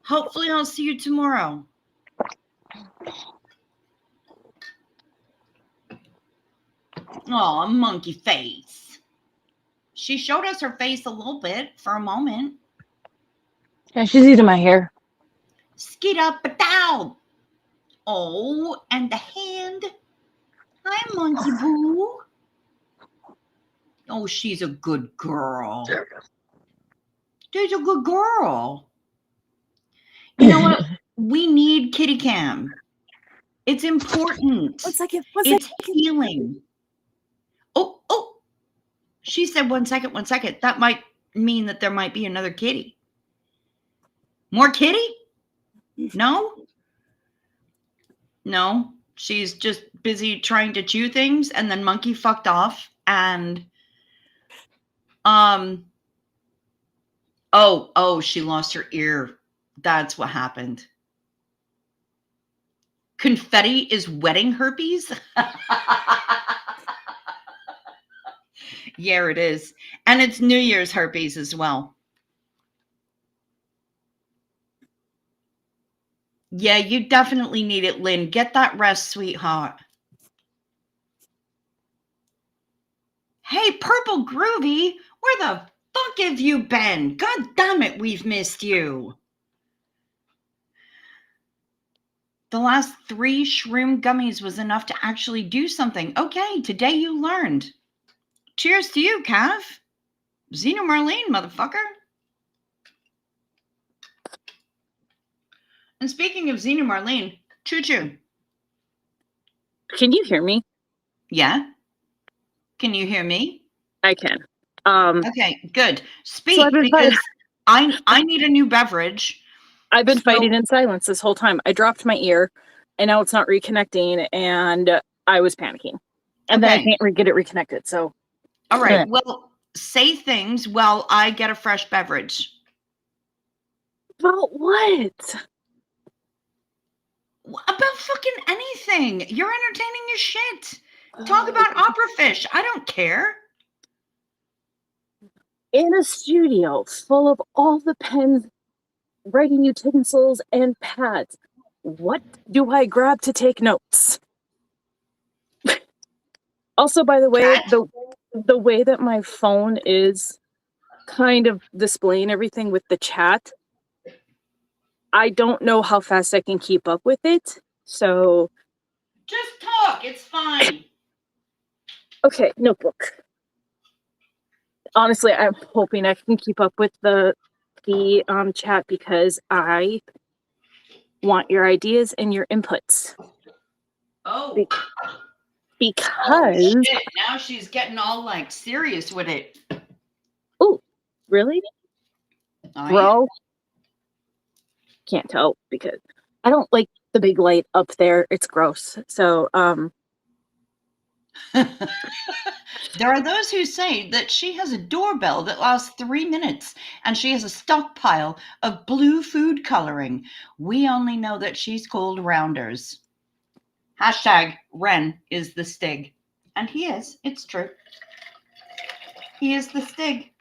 Hopefully, I'll see you tomorrow. Oh, monkey face. She showed us her face a little bit for a moment. Yeah, she's eating my hair. Skid up and down. Oh, and the hand. Hi, monkey boo. Oh, she's a good girl. She's a good girl. You know what? We need kitty cam. It's important. One second. It's healing. Oh. She said 1 second, 1 second. That might mean that there might be another kitty. More kitty? No? No. She's just busy trying to chew things, and then monkey fucked off. And oh, she lost her ear. That's what happened. Confetti is wedding herpes? Yeah, it is. And it's New Year's herpes as well. Yeah, you definitely need it, Lynn. Get that rest, sweetheart. Hey, Purple Groovy, where the fuck have you been? God damn it, we've missed you. The last 3 shroom gummies was enough to actually do something. Okay, today you learned. Cheers to you, Cav. Xena Marlene, motherfucker. And speaking of Xena Marlene, choo-choo. Can you hear me? Yeah? Can you hear me? I can. Okay, good. Speak, So I've been because I need a new beverage. I've been fighting in silence this whole time. I dropped my ear, and now it's not reconnecting, and I was panicking. And then I can't get it reconnected, so. All right, well, say things while I get a fresh beverage. About what? About fucking anything. You're entertaining your shit. Talk about opera fish. I don't care. In a studio full of all the pens, writing utensils, and pads, what do I grab to take notes? Also, by the way, the way that my phone is kind of displaying everything with the chat, I don't know how fast I can keep up with it. So just talk. It's fine. Okay, notebook. Honestly, I'm hoping I can keep up with the chat because I want your ideas and your inputs. Oh. Because shit. Now she's getting all like serious with it. Oh, really? Bro. Can't tell because I don't like the big light up there. It's gross. So there are those who say that she has a doorbell that lasts 3 minutes and she has a stockpile of blue food coloring. We only know that she's called Rounders. Hashtag Ren is the Stig. And he is. It's true. He is the Stig.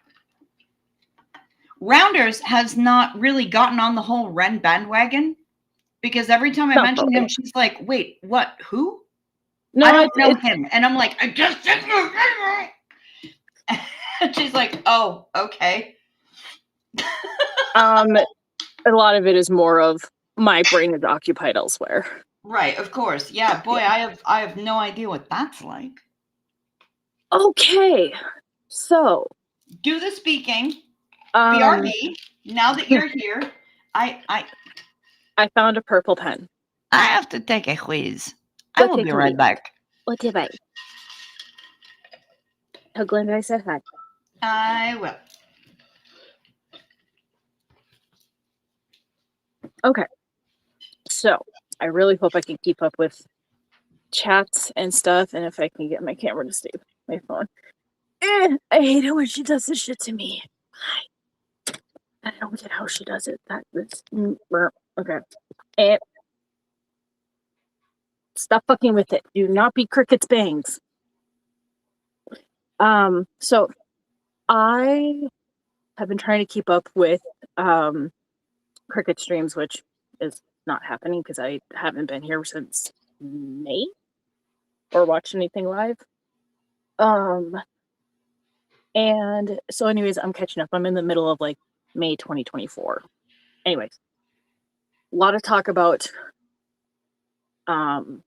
Rounders has not really gotten on the whole Ren bandwagon because every time I mention him, she's like, wait, what? Who? No, I don't know him. And I'm like, I just said and she's like, oh, okay. A lot of it is more of my brain is occupied elsewhere. Right, of course. Yeah, boy, I have no idea what that's like. Okay. So do the speaking. BRB. Now that you're here, I found a purple pen. I have to take a quiz. I will be right back. Okay, bye. Tell Glenda I said hi. I will. Okay. So I really hope I can keep up with chats and stuff, and if I can get my camera to stay my phone. I hate it when she does this shit to me. I don't get how she does it. Okay. And stop fucking with it. Do not be crickets bangs. So I have been trying to keep up with cricket streams, which is not happening because I haven't been here since May or watched anything live. And so anyways, I'm catching up. I'm in the middle of like May 2024. Anyways, a lot of talk about so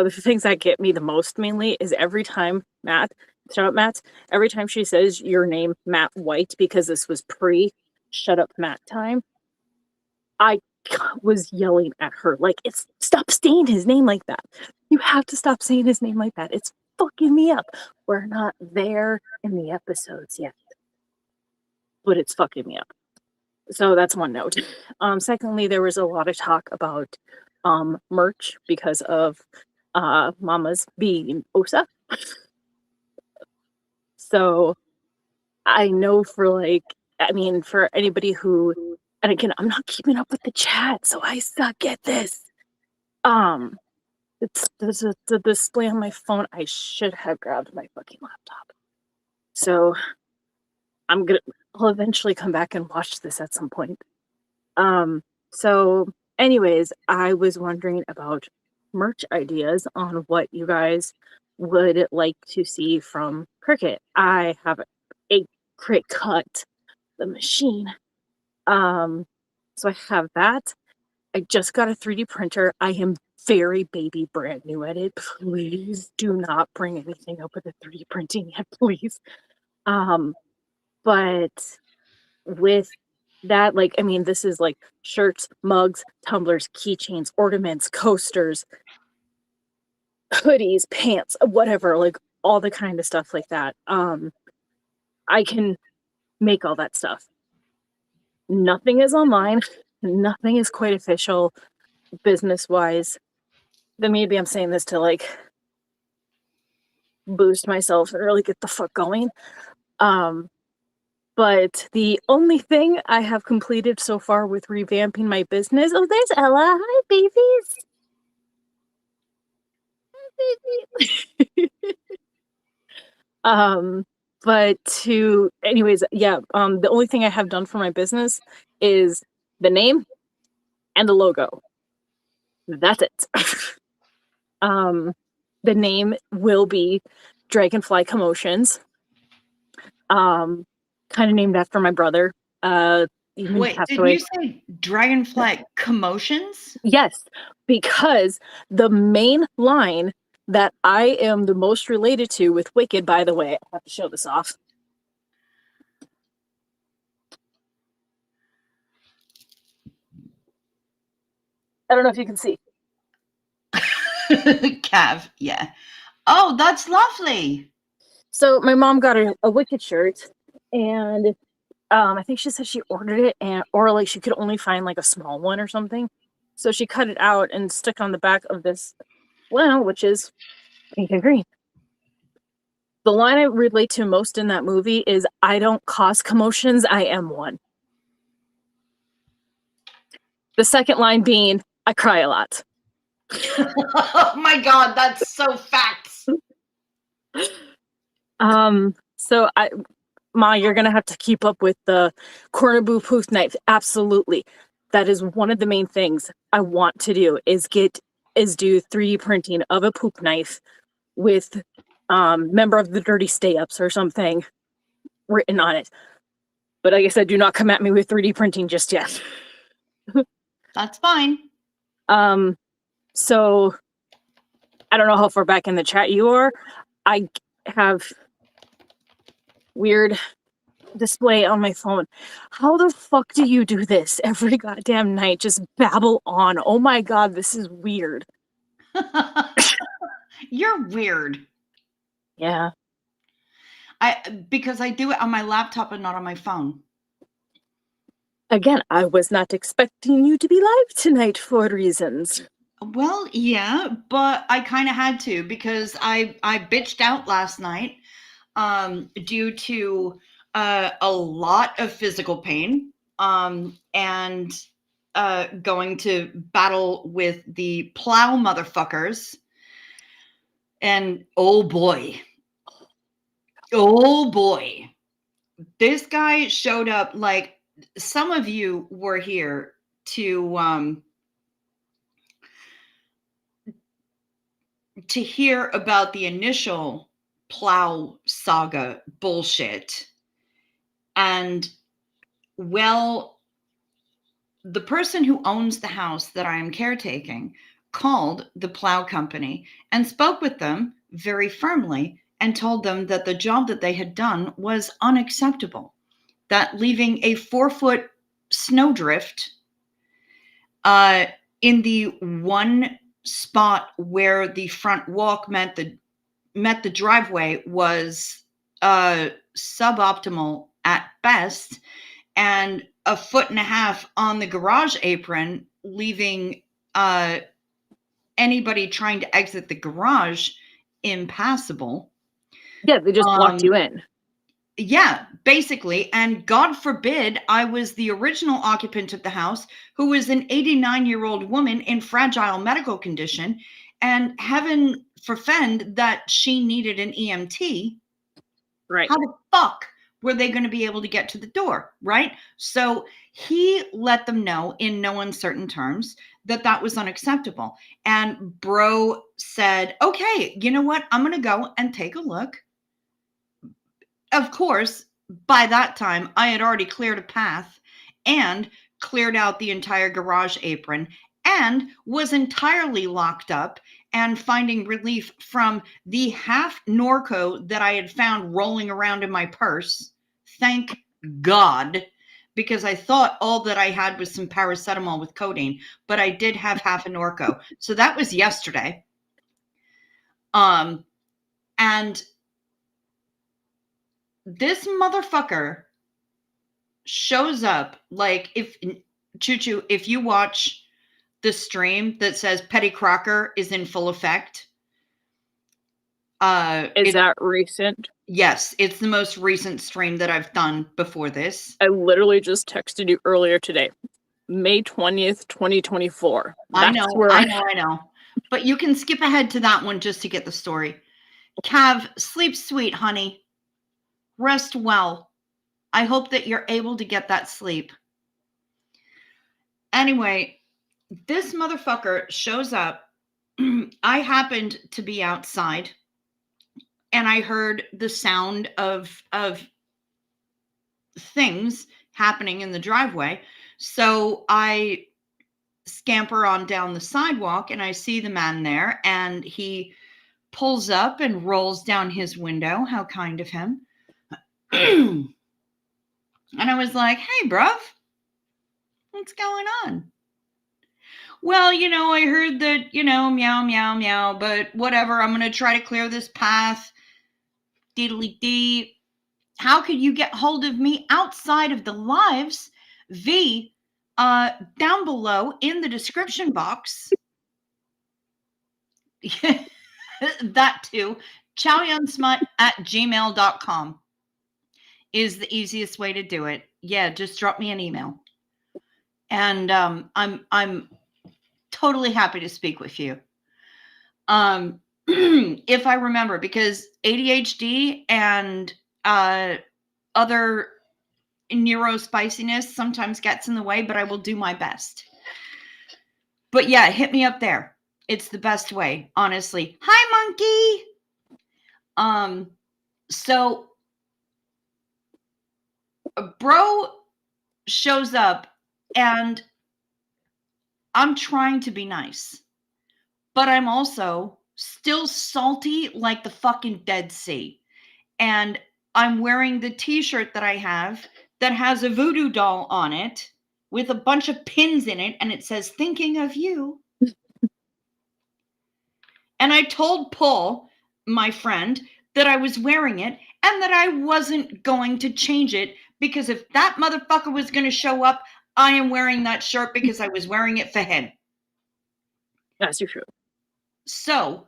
the things that get me the most mainly is every time shout out Matt, every time she says your name Matt White, because this was pre shut up Matt time, I was yelling at her like, it's stop saying his name like that. You have to stop saying his name like that. It's fucking me up. We're not there in the episodes yet, but it's fucking me up. So that's one note. Secondly, there was a lot of talk about merch because of Mama's being OSA. So I know for anybody who, and again, I'm not keeping up with the chat, so I suck at this. There's a display on my phone. I should have grabbed my fucking laptop. So I'll eventually come back and watch this at some point. So anyways, I was wondering about merch ideas on what you guys would like to see from Cricut. I have a Cricut cut, the machine. So I have that. I just got a 3D printer. I am very baby brand new at it. Please do not bring anything up with the 3D printing yet, please. But with that, this is like shirts, mugs, tumblers, keychains, ornaments, coasters, hoodies, pants, whatever, like all the kind of stuff like that. I can make all that stuff. Nothing is online. Nothing is quite official business wise. Then maybe I'm saying this to like boost myself and really get the fuck going. But the only thing I have completed so far with revamping my business. Oh, there's Ella. Hi, babies. Hi, babies. The only thing I have done for my business is the name and the logo. That's it. The name will be Dragonfly Commotions. Kind of named after my brother. Wait, did you say Dragonfly Commotions? Yes, because the main line that I am the most related to with Wicked, by the way, I have to show this off. I don't know if you can see. Cav, yeah. Oh, that's lovely. So my mom got a Wicked shirt, and I think she said she ordered it, or like she could only find like a small one or something. So she cut it out and stuck it on the back of this flannel, which is pink and green. The line I relate to most in that movie is, I don't cause commotions, I am one. The second line being, I cry a lot. Oh my God, that's so facts. So Ma, you're gonna have to keep up with the corner booth poop knife. Absolutely. That is one of the main things I want to do is do 3D printing of a poop knife with member of the Dirty Stay-Ups or something written on it. But like I said, do not come at me with 3D printing just yet. That's fine. So I don't know how far back in the chat you are. I have weird display on my phone. How the fuck do you do this every goddamn night? Just babble on. Oh my God, this is weird. You're weird. Yeah. Because I do it on my laptop and not on my phone. Again, I was not expecting you to be live tonight for reasons. Well, yeah, but I kind of had to because I bitched out last night due to a lot of physical pain and going to battle with the Plow motherfuckers. And oh boy, this guy showed up. Like, some of you were here to hear about the initial Plow saga bullshit. And, well, the person who owns the house that I am caretaking called the Plow company and spoke with them very firmly and told them that the job that they had done was unacceptable, that leaving a 4-foot snowdrift in the one spot where the front walk met the driveway was suboptimal at best, and a 1.5 feet on the garage apron, leaving anybody trying to exit the garage impassable. Yeah, they just blocked you in. Yeah, basically. And God forbid I was the original occupant of the house, who was an 89-year-old woman in fragile medical condition, and heaven forfend that she needed an EMT. Right. How the fuck were they going to be able to get to the door, right? So he let them know in no uncertain terms that that was unacceptable. And bro said, okay, you know what? I'm going to go and take a look. Of course, by that time, I had already cleared a path and cleared out the entire garage apron and was entirely locked up and finding relief from the half Norco that I had found rolling around in my purse. Thank God, because I thought all that I had was some paracetamol with codeine, but I did have half a Norco. So that was yesterday. And this motherfucker shows up, like, if Choo-Choo, if you watch the stream that says Petty Crocker is in full effect. Is that recent? Yes, it's the most recent stream that I've done before this. I literally just texted you earlier today. May 20th, 2024. I know. But you can skip ahead to that one just to get the story. Cav, sleep sweet, honey. Rest well. I hope that you're able to get that sleep. Anyway, this motherfucker shows up. I happened to be outside and I heard the sound of things happening in the driveway. So I scamper on down the sidewalk and I see the man there, and he pulls up and rolls down his window. How kind of him. And I was like, hey, bruv, what's going on? Well, I heard that, meow, meow, meow, but whatever. I'm going to try to clear this path. Diddly-dee. How could you get hold of me outside of the lives? Down below in the description box. That too. chowyunsmut@gmail.com is the easiest way to do it. Yeah, just drop me an email. And I'm totally happy to speak with you. If I remember, because ADHD and other neurospiciness sometimes gets in the way, but I will do my best. But yeah, hit me up there. It's the best way, honestly. Hi, monkey. So bro shows up and I'm trying to be nice, but I'm also still salty like the fucking Dead Sea. And I'm wearing the t-shirt that I have that has a voodoo doll on it with a bunch of pins in it, and it says, thinking of you. And I told Paul, my friend, that I was wearing it and that I wasn't going to change it, because if that motherfucker was going to show up, I am wearing that shirt because I was wearing it for him. That's true. So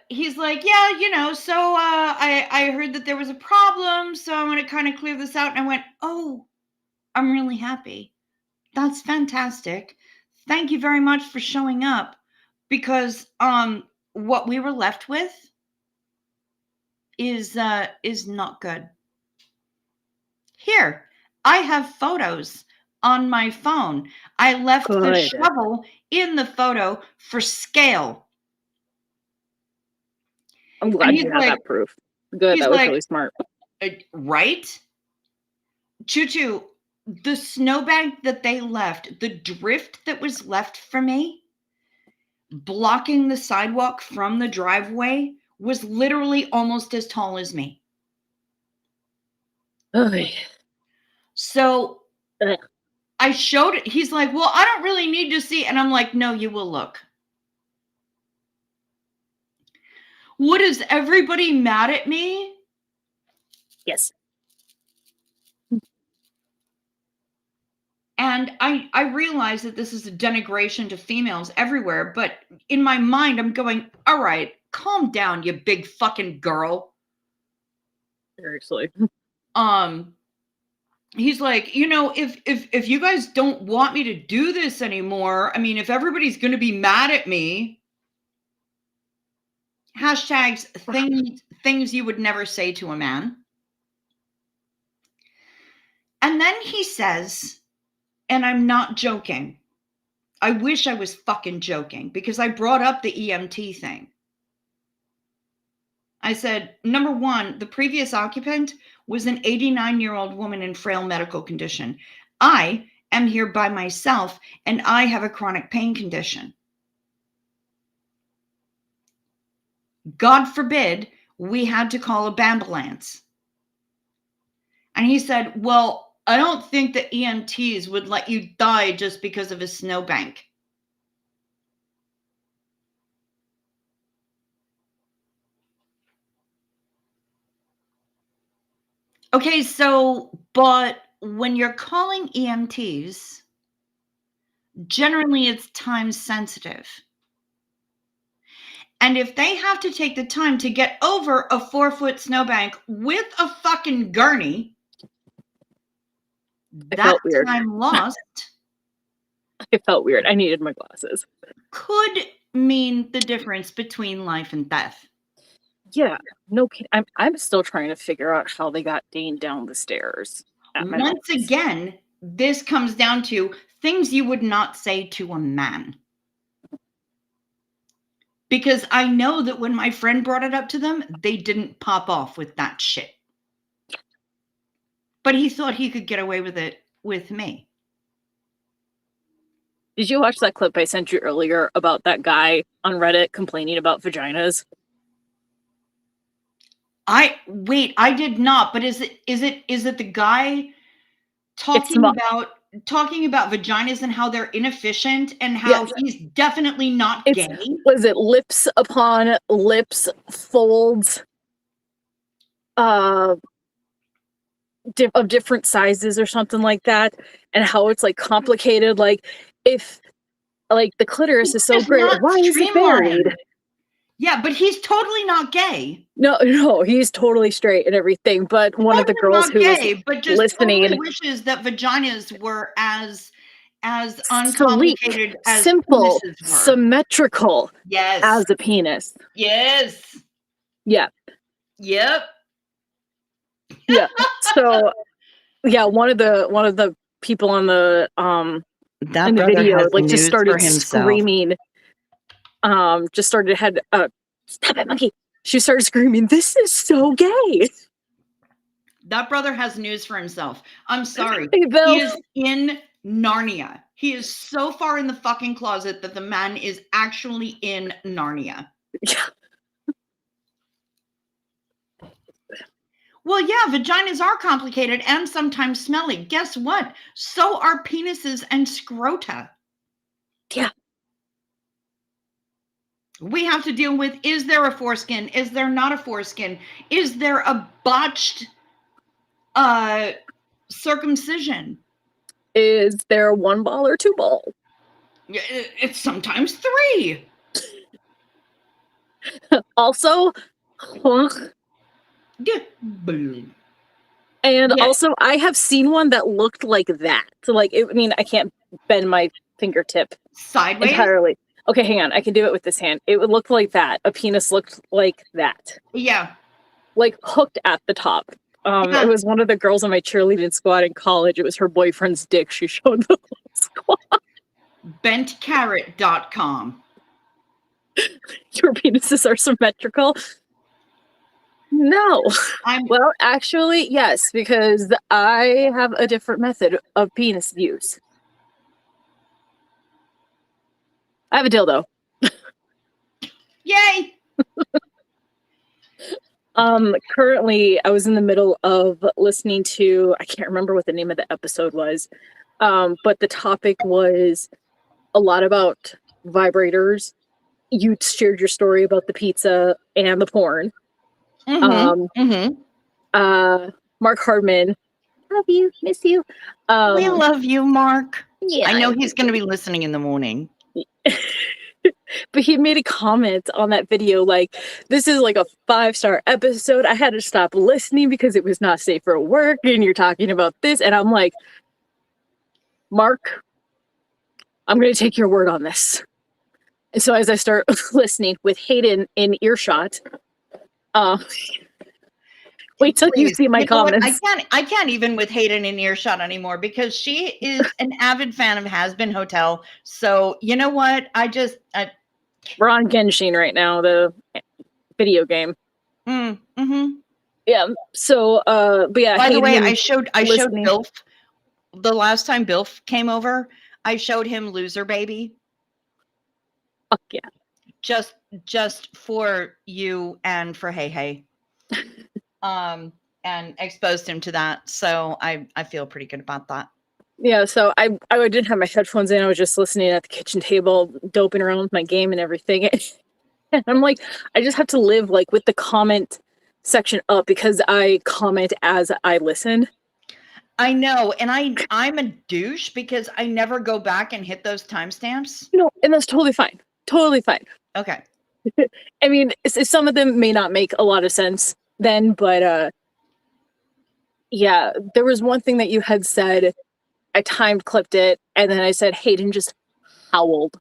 he's like, yeah, so I heard that there was a problem, so I'm going to kind of clear this out. And I went, oh, I'm really happy. That's fantastic. Thank you very much for showing up, because what we were left with is not good. Here, I have photos on my phone. I left the Good. shovel in the photo for scale. I'm glad he's you have like- that proof. Good. he's That was like- really smart. Right? Choo-choo, the snowbank that they left, the drift that was left for me, blocking the sidewalk from the driveway, was literally almost as tall as me. Ugh. So Ugh. I showed it. He's like, well, I don't really need to see. And I'm like, no, you will look. What, is everybody mad at me? Yes. And I realize that this is a denigration to females everywhere, but in my mind, I'm going, all right, calm down, you big fucking girl. Seriously. He's like, if you guys don't want me to do this anymore, I mean, if everybody's going to be mad at me, hashtags things you would never say to a man. And then he says, and I'm not joking, I wish I was fucking joking, because I brought up the EMT thing. I said, number one, the previous occupant was an 89-year-old woman in frail medical condition. I am here by myself, and I have a chronic pain condition. God forbid we had to call a ambulance. And he said, well, I don't think the EMTs would let you die just because of a snowbank. Okay, so, but when you're calling EMTs, generally it's time sensitive. And if they have to take the time to get over a 4-foot snowbank with a fucking gurney, I that felt weird. time lost It felt weird. I needed my glasses. could mean the difference between life and death. Yeah. No kidding. I'm still trying to figure out how they got Dane down the stairs. At my Once mom's. again, this comes down to things you would not say to a man. Because I know that when my friend brought it up to them, they didn't pop off with that shit. But he thought he could get away with it with me. Did you watch that clip I sent you earlier about that guy on Reddit complaining about vaginas? I did not, but is it the guy talking about vaginas and how they're inefficient and how he's definitely not gay? Was it lips upon lips folds of different sizes or something like that, and how it's like complicated, like if like the clitoris is so It's great, not why is it buried? streamlined. Yeah, but he's totally not gay. No, he's totally straight and everything. But one of the Totally girls not who gay, was but just listening totally wishes that vaginas were as sleek, uncomplicated as simple, penises were. symmetrical Yes. as a penis. Yes. Yeah. Yep. Yeah. So yeah, one of the people on the That in the brother video has like just news started for himself. screaming. Just started stop it, monkey. She started screaming, "This is so gay." That brother has news for himself. I'm sorry. Hey, Bill. He is in Narnia. He is so far in the fucking closet that the man is actually in Narnia. Yeah. Well, yeah, vaginas are complicated and sometimes smelly. Guess what? So are penises and scrota. Yeah. We have to deal with, is there a foreskin? Is there not a foreskin? Is there a botched circumcision? Is there one ball or two ball? It's sometimes 3. Also, Yeah. Boom. and Yeah. also, I have seen one that looked like that. So, like, I mean, I can't bend my fingertip Sideways. entirely. Okay, hang on. I can do it with this hand. It would look like that. A penis looked like that, Yeah. like hooked at the top. Yeah. It was one of the girls on my cheerleading squad in college. It was her boyfriend's dick. She showed the whole squad. Bentcarrot.com. Your penises are symmetrical. No. Well, actually, yes, because I have a different method of penis use. I have a dildo. Yay. Currently, I was in the middle of listening to, I can't remember what the name of the episode was, but the topic was a lot about vibrators. You shared your story about the pizza and the porn. Mark Hardman, love you, miss you. We love you, Mark. Yeah, I know he's going to be listening in the morning. But he made a comment on that video like, this is like a 5-star episode. I had to stop listening because it was not safe for work and you're talking about this. And I'm like, Mark, I'm going to take your word on this. And so as I start listening with Hayden in earshot, wait till you see my comments. I can't even with Hayden in earshot anymore because she is an avid fan of Has Been Hotel. So you know what? We're on Genshin right now, the video game. Yeah. So, but yeah. By the way, Hayden I showed Bilf the last time Bilf came over. I showed him Loser Baby. Fuck yeah. Just for you and for Hey. And exposed him to that. So I feel pretty good about that. Yeah, so I didn't have my headphones in. I was just listening at the kitchen table, doping around with my game and everything. And I'm like, I just have to live like with the comment section up because I comment as I listen. I know, and I'm a douche because I never go back and hit those timestamps. No, and that's totally fine. Totally fine. Okay. I mean, some of them may not make a lot of sense then, but yeah, there was one thing that you had said. I timed clipped it, and then I said Hayden just howled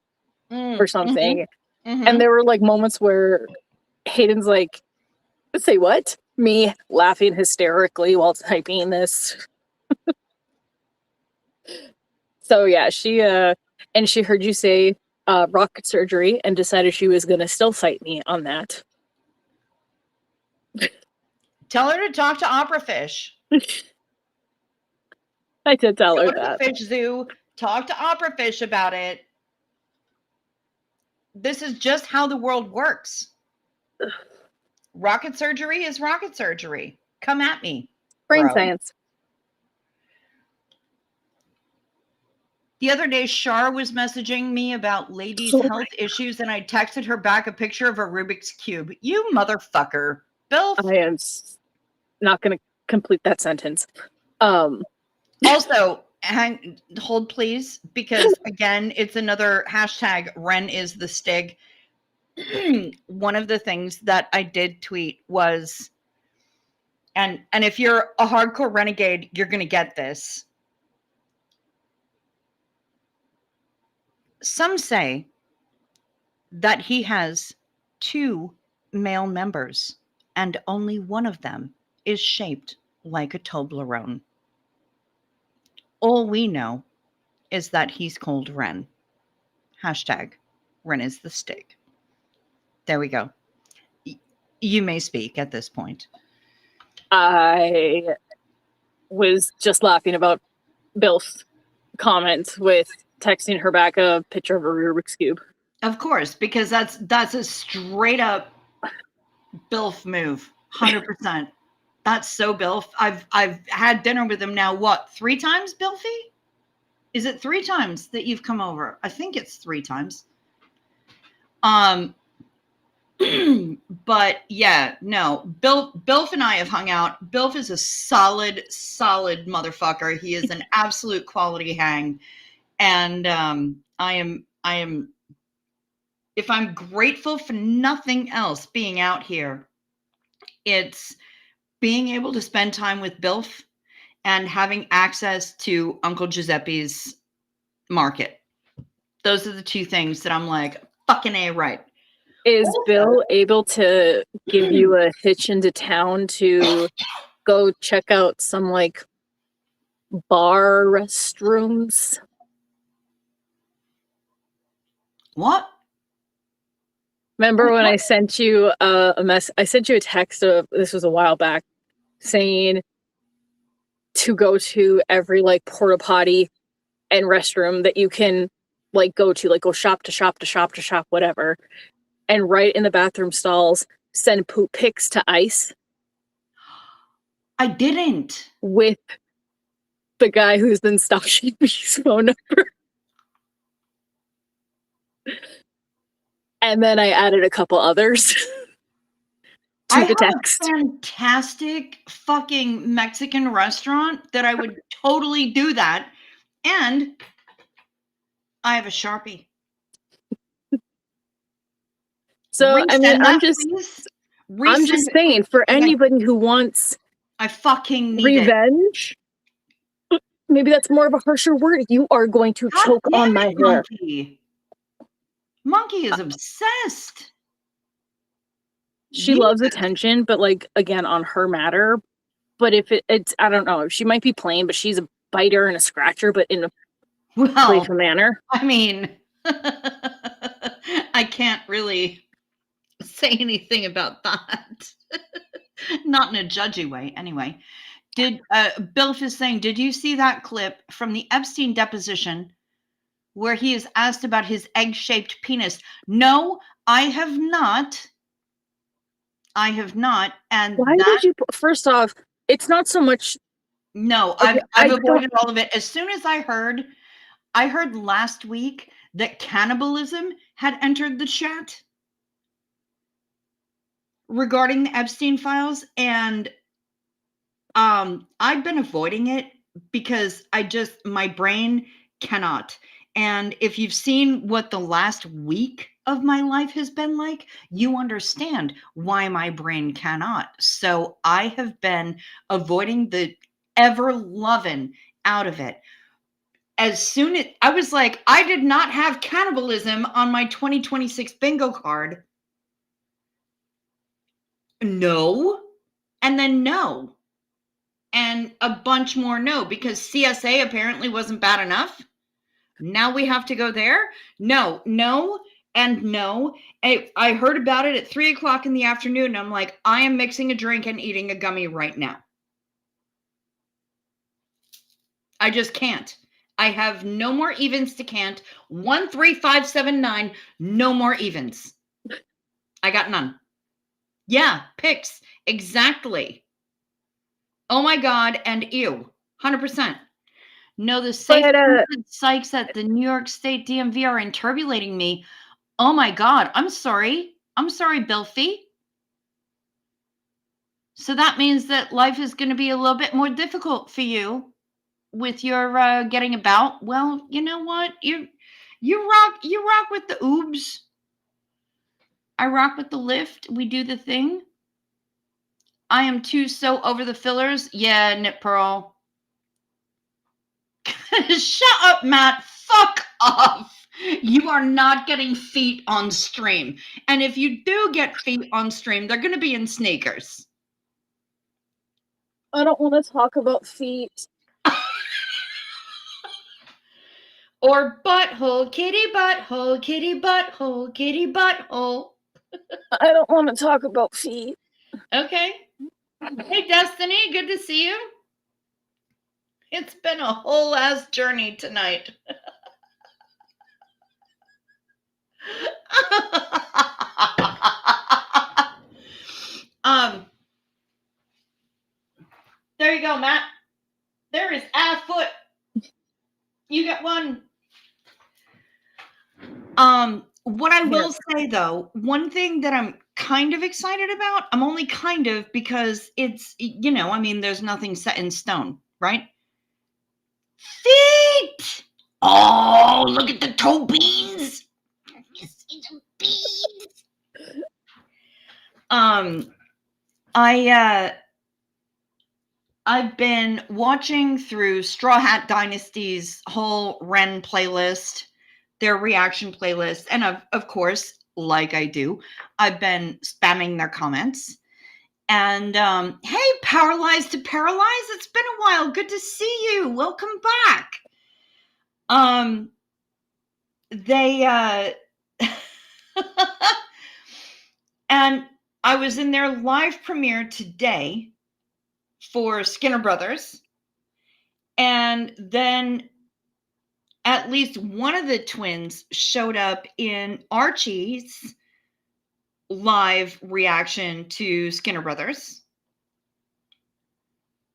or something. And there were like moments where Hayden's like, say what? Me laughing hysterically while typing this. So yeah, she heard you say rocket surgery and decided she was gonna still fight me on that. Tell her to talk to Opera Fish. I did tell her Go to that. the fish zoo, talk to Opera Fish about it. This is just how the world works. Rocket surgery is rocket surgery. Come at me. Brain bro. science. The other day, Shar was messaging me about ladies' health issues, and I texted her back a picture of a Rubik's Cube. You motherfucker. Bill. I am not going to complete that sentence. Also, hold please, because again, it's another hashtag Ren is the Stig. One of the things that I did tweet was, and if you're a hardcore renegade, you're going to get this. Some say that he has 2 male members and only one of them is shaped like a Toblerone. All we know is that he's called Ren. Hashtag Ren is the Stig. There we go. You may speak at this point. I was just laughing about Bill's comment with texting her back a picture of a Rubik's Cube. Of course, because that's a straight up Bilf move. 100%. That's so Bilf. I've had dinner with him now, what, 3 times, Bilfy? Is it 3 times that you've come over? I think it's 3 times. But yeah, no. Bilf and I have hung out. Bilf is a solid motherfucker. He is an absolute quality hang. And I am if I'm grateful for nothing else being out here, it's being able to spend time with Bilf and having access to Uncle Giuseppe's market. Those are the two things that I'm like, fucking A, right. Is Bill able to give you a hitch into town to go check out some like bar restrooms? What? Remember when I sent you I sent you a text of, this was a while back, saying to go to every like porta potty and restroom that you can like go to, like go shop to shop to shop to shop, whatever. And right in the bathroom stalls, send poop pics to ICE. I didn't. With the guy who's been stalking me's phone number. And then I added a couple others to the text. I have a fantastic fucking Mexican restaurant that I would totally do that. And I have a Sharpie. So, I mean, I'm just saying, for anybody who wants I fucking need revenge, maybe that's more of a harsher word. You are going to choke on my hair. Monkey is obsessed. She loves attention, but like, again, on her matter. But if it's, I don't know, she might be plain, but she's a biter and a scratcher, but in a playful manner. I mean, I can't really say anything about that. Not in a judgy way. Anyway, Bilf is saying, did you see that clip from the Epstein deposition where he is asked about his egg-shaped penis? No, I have not. And why did you? First off, it's not so much. No, okay, I've avoided all of it. As soon as I heard last week that cannibalism had entered the chat regarding the Epstein files, and I've been avoiding it because my brain cannot. And if you've seen what the last week of my life has been like, you understand why my brain cannot. So I have been avoiding the ever loving out of it. As soon as I was like, I did not have cannibalism on my 2026 bingo card. No. And then no. And a bunch more no, because CSA apparently wasn't bad enough. Now we have to go there. No, and no. I heard about it at 3:00 in the afternoon. And I'm like, I am mixing a drink and eating a gummy right now. I just can't. I have no more evens to cant. 1, 3, 5, 7, 9. No more evens. I got none. Yeah, picks. Exactly. Oh my God. And ew. 100%. No, the safe psychs at the New York State DMV are interpolating me. Oh my God. I'm sorry. Bilfy. So that means that life is going to be a little bit more difficult for you with your getting about. Well, you know what? You rock with the oobs. I rock with the lift. We do the thing. I am too so over the fillers. Yeah, Nip Pearl. Shut up, Matt. Fuck off. You are not getting feet on stream. And if you do get feet on stream, they're going to be in sneakers. I don't want to talk about feet. Or butthole, kitty butthole, kitty butthole, kitty butthole. I don't want to talk about feet. Okay. Hey, Destiny, good to see you. It's been a whole ass journey tonight. There you go, Matt. There is a foot. You get one. What I will say though, one thing that I'm kind of excited about. I'm only kind of because it's, I mean, there's nothing set in stone, right? Feet! Oh, look at the toe beans! You see the beans? I've been watching through Straw Hat Dynasty's whole Ren playlist, their reaction playlist, and of course, like I do, I've been spamming their comments. And hey, Paralyzed to Paralyze, it's been a while. Good to see you. Welcome back. They and I was in their live premiere today for Skinner Brothers, and then at least one of the twins showed up in Archie's live reaction to Skinner Brothers.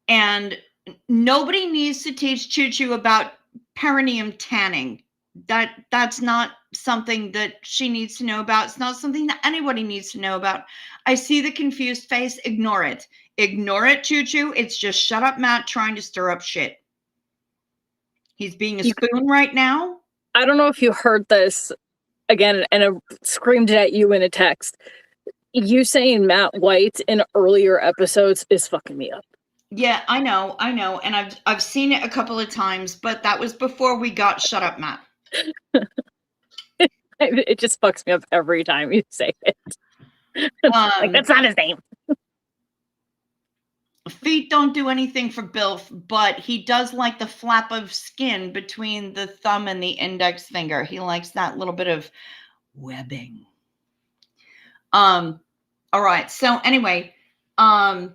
And nobody needs to teach Choo Choo about perineum tanning. That's not something that she needs to know about. It's not something that anybody needs to know about. I see the confused face. Ignore it. Ignore it, Choo Choo. It's just shut up, Matt, trying to stir up shit. He's being a spoon right now. I don't know if you heard this again, and I screamed it at you in a text. You saying Matt White in earlier episodes is fucking me up. Yeah, I know, and I've seen it a couple of times, but that was before we got Shut Up, Matt. It just fucks me up every time you say it. Like, that's not his name. Feet don't do anything for Bill, but he does like the flap of skin between the thumb and the index finger. He likes that little bit of webbing. All right. So anyway, I've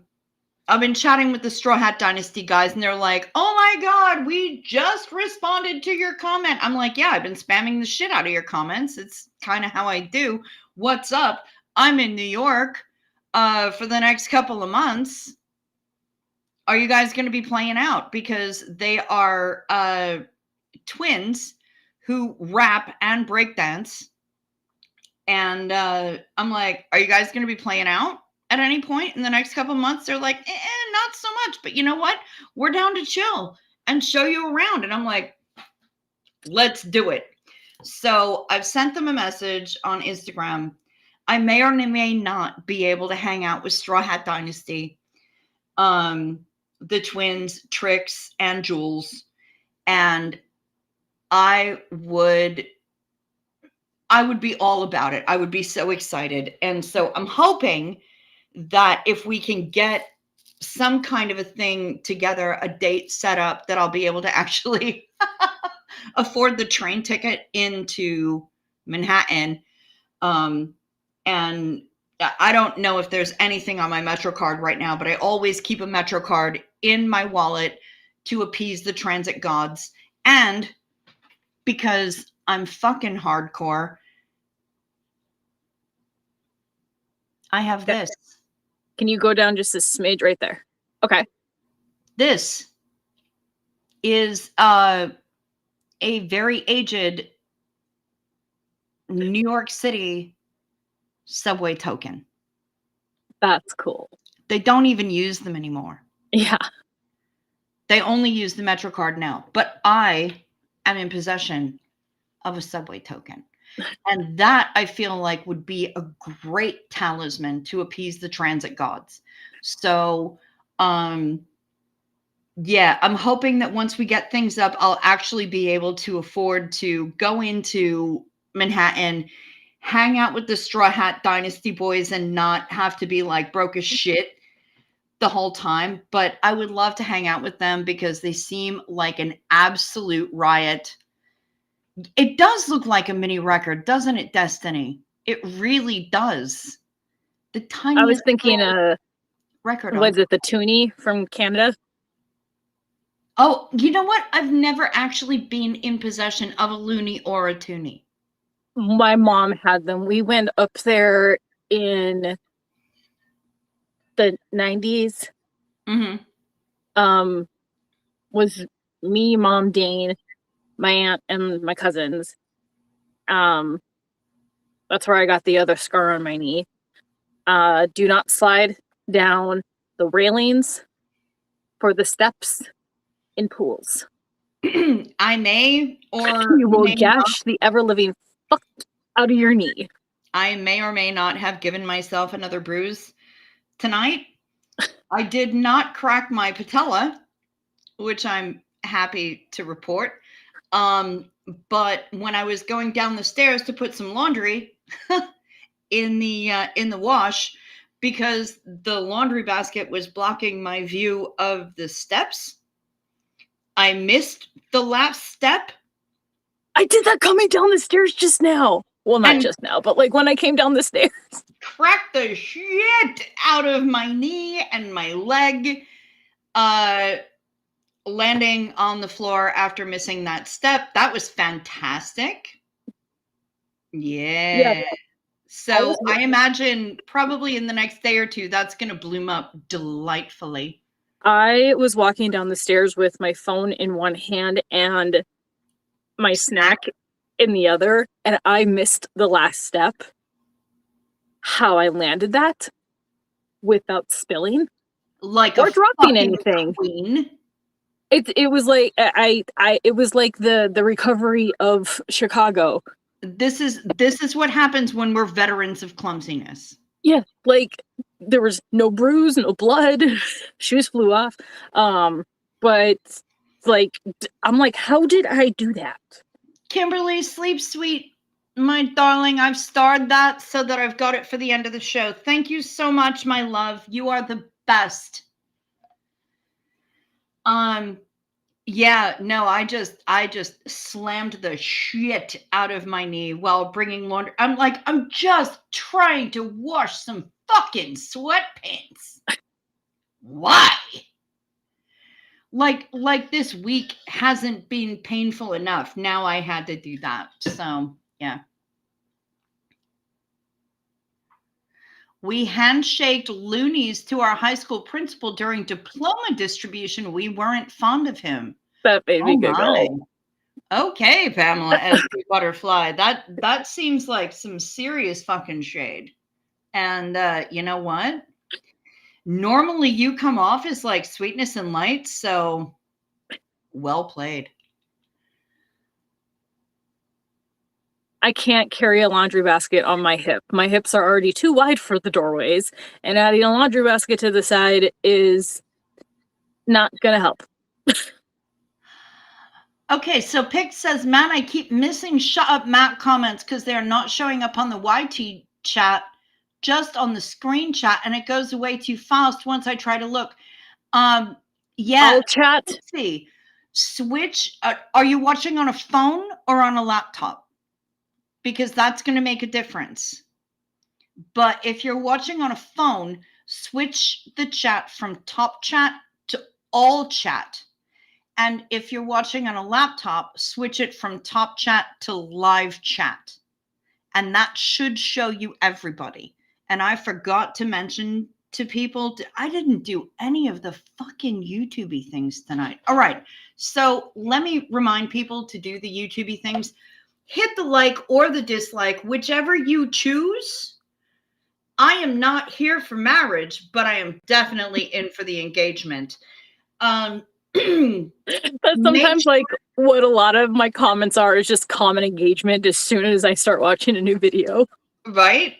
been chatting with the Straw Hat Dynasty guys, and they're like, oh my God, we just responded to your comment. I'm like, yeah, I've been spamming the shit out of your comments. It's kind of how I do. What's up? I'm in New York for the next couple of months. Are you guys going to be playing out? Because they are twins who rap and breakdance. And I'm like, are you guys going to be playing out at any point in the next couple of months? They're like, not so much. But you know what? We're down to chill and show you around. And I'm like, let's do it. So I've sent them a message on Instagram. I may or may not be able to hang out with Straw Hat Dynasty, the twins, Trix and Jules. And I would be all about it. I would be so excited. And so I'm hoping that if we can get some kind of a thing together, a date set up, that I'll be able to actually afford the train ticket into Manhattan. And I don't know if there's anything on my Metro card right now, but I always keep a Metro card in my wallet to appease the transit gods. And because I'm fucking hardcore, I have this. Can you go down just a smidge right there? Okay. This is a very aged New York City subway token. That's cool. They don't even use them anymore. Yeah. They only use the Metro card now. But I am in possession of a subway token. And that, I feel like, would be a great talisman to appease the transit gods. So, yeah, I'm hoping that once we get things up, I'll actually be able to afford to go into Manhattan, hang out with the Straw Hat Dynasty boys, and not have to be like broke as shit the whole time. But I would love to hang out with them because they seem like an absolute riot. It does look like a mini record, doesn't it, Destiny? It really does. The tiniest I was thinking, record. was it the Toonie from Canada? Oh, you know what? I've never actually been in possession of a Looney or a Toonie. My mom had them. We went up there in the 90s. Mm-hmm. Was me, Mom, Dane, my aunt, and my cousins. That's where I got the other scar on my knee. Do not slide down the railings for the steps in pools. I may or You will may not. gash the ever-living fuck out of your knee. I may or may not have given myself another bruise tonight. I did not crack my patella, which I'm happy to report. But when I was going down the stairs to put some laundry in the wash, because the laundry basket was blocking my view of the steps, I missed the last step. I did that coming down the stairs just now. Well, not And- just now, but like when I came down the stairs. Cracked the shit out of my knee and my leg, landing on the floor after missing that step. That was fantastic. Yeah. So I imagine probably in the next day or two, that's going to bloom up delightfully. I was walking down the stairs with my phone in one hand and my snack in the other, and I missed the last step. How I landed that without spilling Like or a dropping fucking anything. queen. It was like it was like the recovery of Chicago. This is what happens when we're veterans of clumsiness. Yeah, like there was no bruise, no blood, shoes flew off. But like I'm like, how did I do that? Kimberly, sleep sweet, my darling. I've starred that so that I've got it for the end of the show. Thank you so much, my love. You are the best. Yeah, no, I just slammed the shit out of my knee while bringing laundry. I'm just trying to wash some fucking sweatpants. Why? Like this week hasn't been painful enough. Now I had to do that. So, yeah. We handshaked loonies to our high school principal during diploma distribution. We weren't fond of him. That made me giggle. Okay, Pamela as the butterfly. That seems like some serious fucking shade. And you know what? Normally you come off as like sweetness and light, so well played. I can't carry a laundry basket on my hip. My hips are already too wide for the doorways, and adding a laundry basket to the side is not gonna help. Okay, so Pick says, man, I keep missing shut up Matt comments because they're not showing up on the YT chat, just on the screen chat, and it goes away too fast once I try to look. Yeah. I'll chat. Let's see. Switch. Are you watching on a phone or on a laptop? Because that's going to make a difference. But if you're watching on a phone, switch the chat from top chat to all chat. And if you're watching on a laptop, switch it from top chat to live chat. And that should show you everybody. And I forgot to mention to people, I didn't do any of the fucking YouTube-y things tonight. All right. So let me remind people to do the YouTube-y things. Hit the like or the dislike, whichever you choose. I am not here for marriage, but I am definitely in for the engagement. That's sometimes like what a lot of my comments are is just common engagement as soon as I start watching a new video. Right.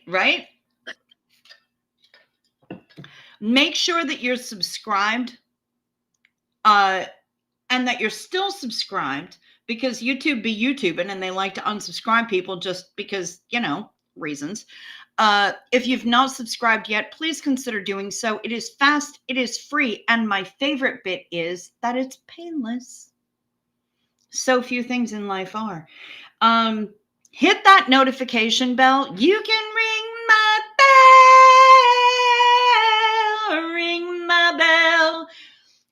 Make sure that you're subscribed and that you're still subscribed, because YouTube be YouTubing and they like to unsubscribe people just because, reasons. If you've not subscribed yet, please consider doing so. It is fast, it is free, and my favorite bit is that it's painless. So few things in life are. Hit that notification bell. You can ring my bell.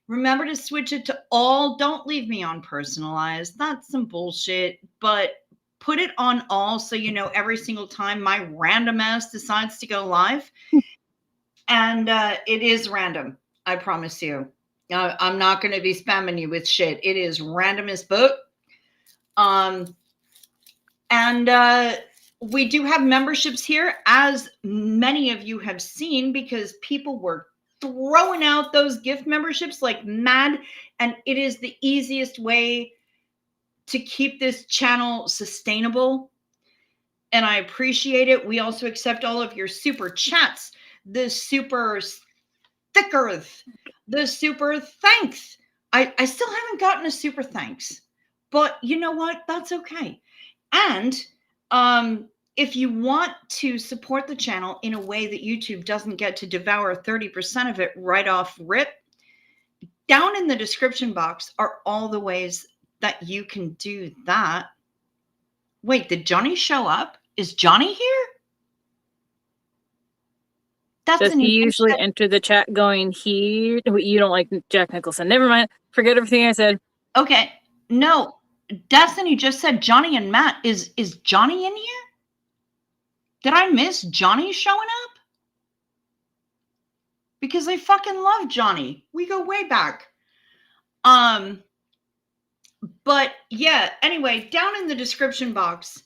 Remember to switch it to all. Don't leave me on personalized. That's some bullshit, but put it on all so you know every single time my random ass decides to go live. And it is random, I promise you. I'm not going to be spamming you with shit. It is random as book. And we do have memberships here, as many of you have seen, because people were throwing out those gift memberships like mad, and it is the easiest way to keep this channel sustainable, and I appreciate it. We also accept all of your super chats, the super stickers, the super thanks. I still haven't gotten a super thanks, but you know what? That's okay. And if you want to support the channel in a way that YouTube doesn't get to devour 30% of it right off rip, down in the description box are all the ways that you can do that. Wait, did Johnny show up? Is Johnny here? Does he usually enter the chat going, you don't like Jack Nicholson? Never mind. Forget everything I said. Okay. No. Destiny just said Johnny and Matt. Is Johnny in here? Did I miss Johnny showing up? Because I fucking love Johnny. We go way back. But yeah, anyway, down in the description box,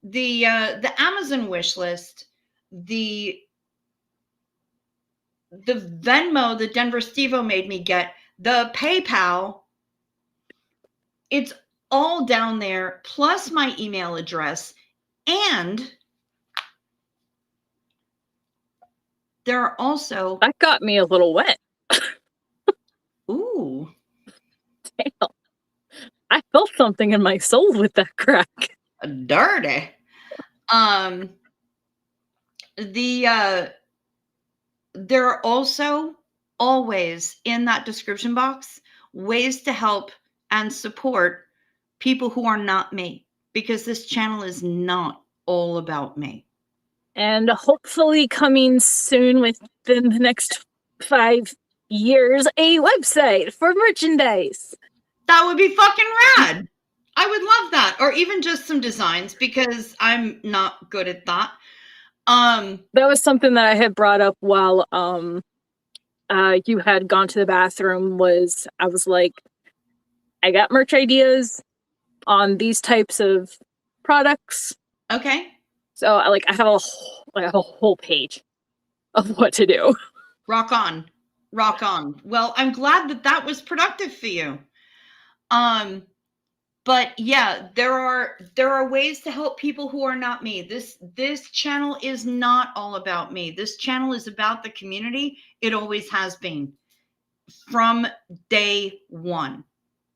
the Amazon wish list, the Venmo that Denver Stevo made me get, the PayPal, it's all down there, plus my email address. And there are also... That got me a little wet. Ooh. Damn. I felt something in my soul with that crack. Dirty. There are also always in that description box ways to help and support people who are not me, because this channel is not all about me. And hopefully coming soon within the next 5 years, a website for merchandise. That would be fucking rad. I would love that. Or even just some designs, because I'm not good at that. That was something that I had brought up while you had gone to the bathroom. I was like, I got merch ideas on these types of products. Okay. So I have a whole page of what to do. Rock on. Rock on. Well, I'm glad that was productive for you. But yeah, there are ways to help people who are not me. This channel is not all about me. This channel is about the community. It always has been from day one,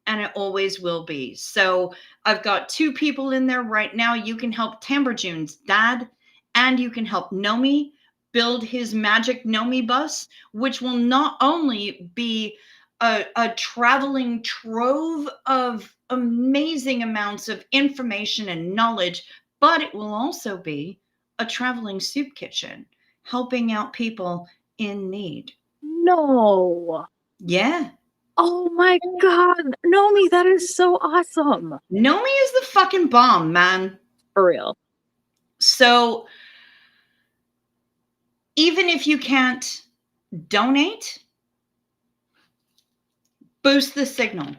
and it always will be. So I've got 2 people in there right now. You can help Tamberjune's dad, and you can help Nomi build his magic Nomi bus, which will not only be a traveling trove of amazing amounts of information and knowledge, but it will also be a traveling soup kitchen, helping out people in need. No. Yeah. Oh my God. Nomi, that is so awesome. Nomi is the fucking bomb, man. For real. So even if you can't donate, boost the signal,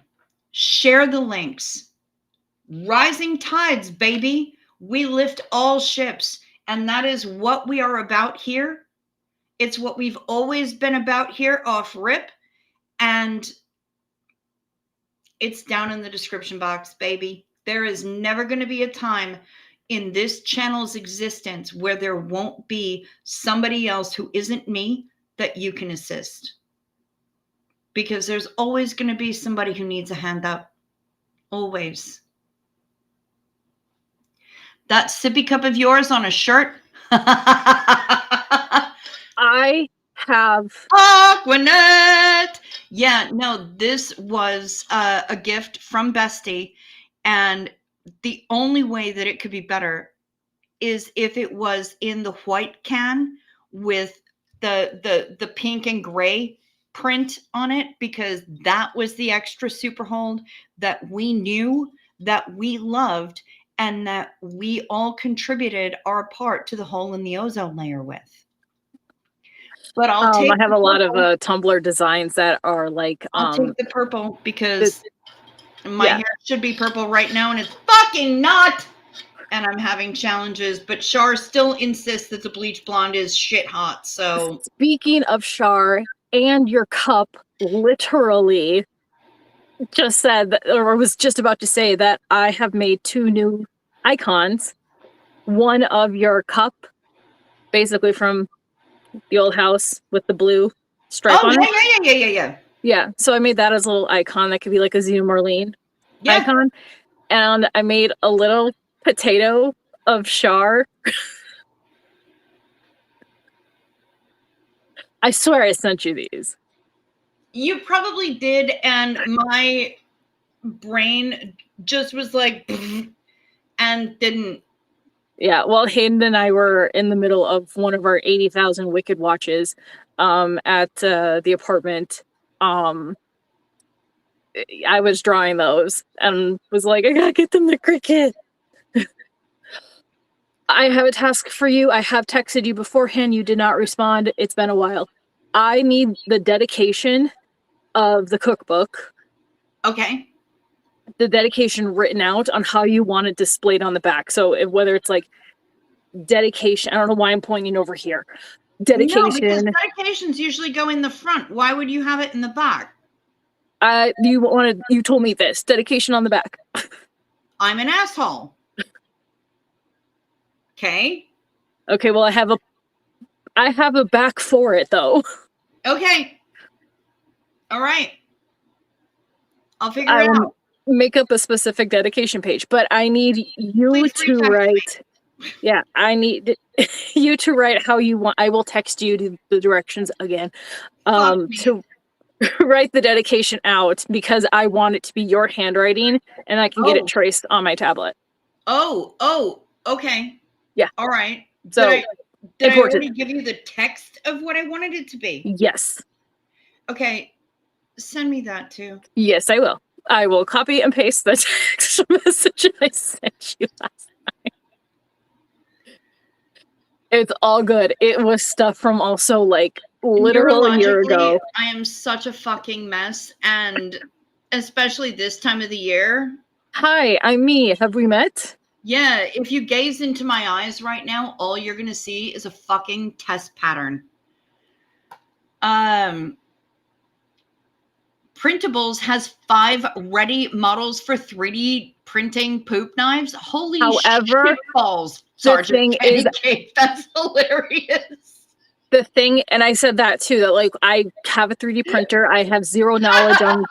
share the links. Rising tides, baby. We lift all ships. And that is what we are about here. It's what we've always been about here off rip. And it's down in the description box, baby. There is never going to be a time in this channel's existence where there won't be somebody else who isn't me that you can assist. Because there's always going to be somebody who needs a hand up. Always. That sippy cup of yours on a shirt. I have Aquanet. Yeah, no, this was a gift from Bestie, and the only way that it could be better is if it was in the white can with the pink and gray print on it, because that was the extra super hold that we knew, that we loved, and that we all contributed our part to the hole in the ozone layer with. But I have a lot of Tumblr designs that are like I'll take the purple, because my hair should be purple right now and it's fucking not. and I'm having challenges, but Shar still insists that the bleach blonde is shit hot. So Speaking of Shar, and your cup literally just said that, or was just about to say that I have made 2 new icons. One of your cup, basically from the old house with the blue stripe on it. yeah. Yeah, so I made that as a little icon that could be like a Zena Marlene icon. And I made a little potato of Shar. I swear I sent you these. You probably did, and my brain just was like, and didn't. Yeah, well, Hayden and I were in the middle of one of our 80,000 Wicked watches at the apartment. I was drawing those and was like, I gotta get them to Cricket. I have a task for you. I have texted you beforehand. You did not respond. It's been a while. I need the dedication of the cookbook. Okay. The dedication written out on how you want it displayed on the back. So whether it's like dedication, I don't know why I'm pointing over here. Dedication. No, because dedications usually go in the front. Why would you have it in the back? You told me this. Dedication on the back. I'm an asshole. Okay. Okay, well I have a back for it though. Okay. All right. I'll figure it out. Make up a specific dedication page, but I need you Please to reach out to write. Yeah, I need you to write how you want. I will text you the directions again. To write the dedication out because I want it to be your handwriting and I can get it traced on my tablet. Oh, okay. Yeah. All right. So did I already give you the text of what I wanted it to be? Yes. Okay. Send me that too. Yes, I will. I will copy and paste the text message I sent you last night. It's all good. It was stuff from also like literal a year ago. I am such a fucking mess, and especially this time of the year. Hi, I'm me. Have we met? Yeah, if you gaze into my eyes right now, all you're gonna see is a fucking test pattern. Printables has 5 ready models for 3D printing poop knives. Holy shit balls, Sergeant Kate. That's hilarious. The thing, and I said that too, that like I have a 3D printer. I have zero knowledge on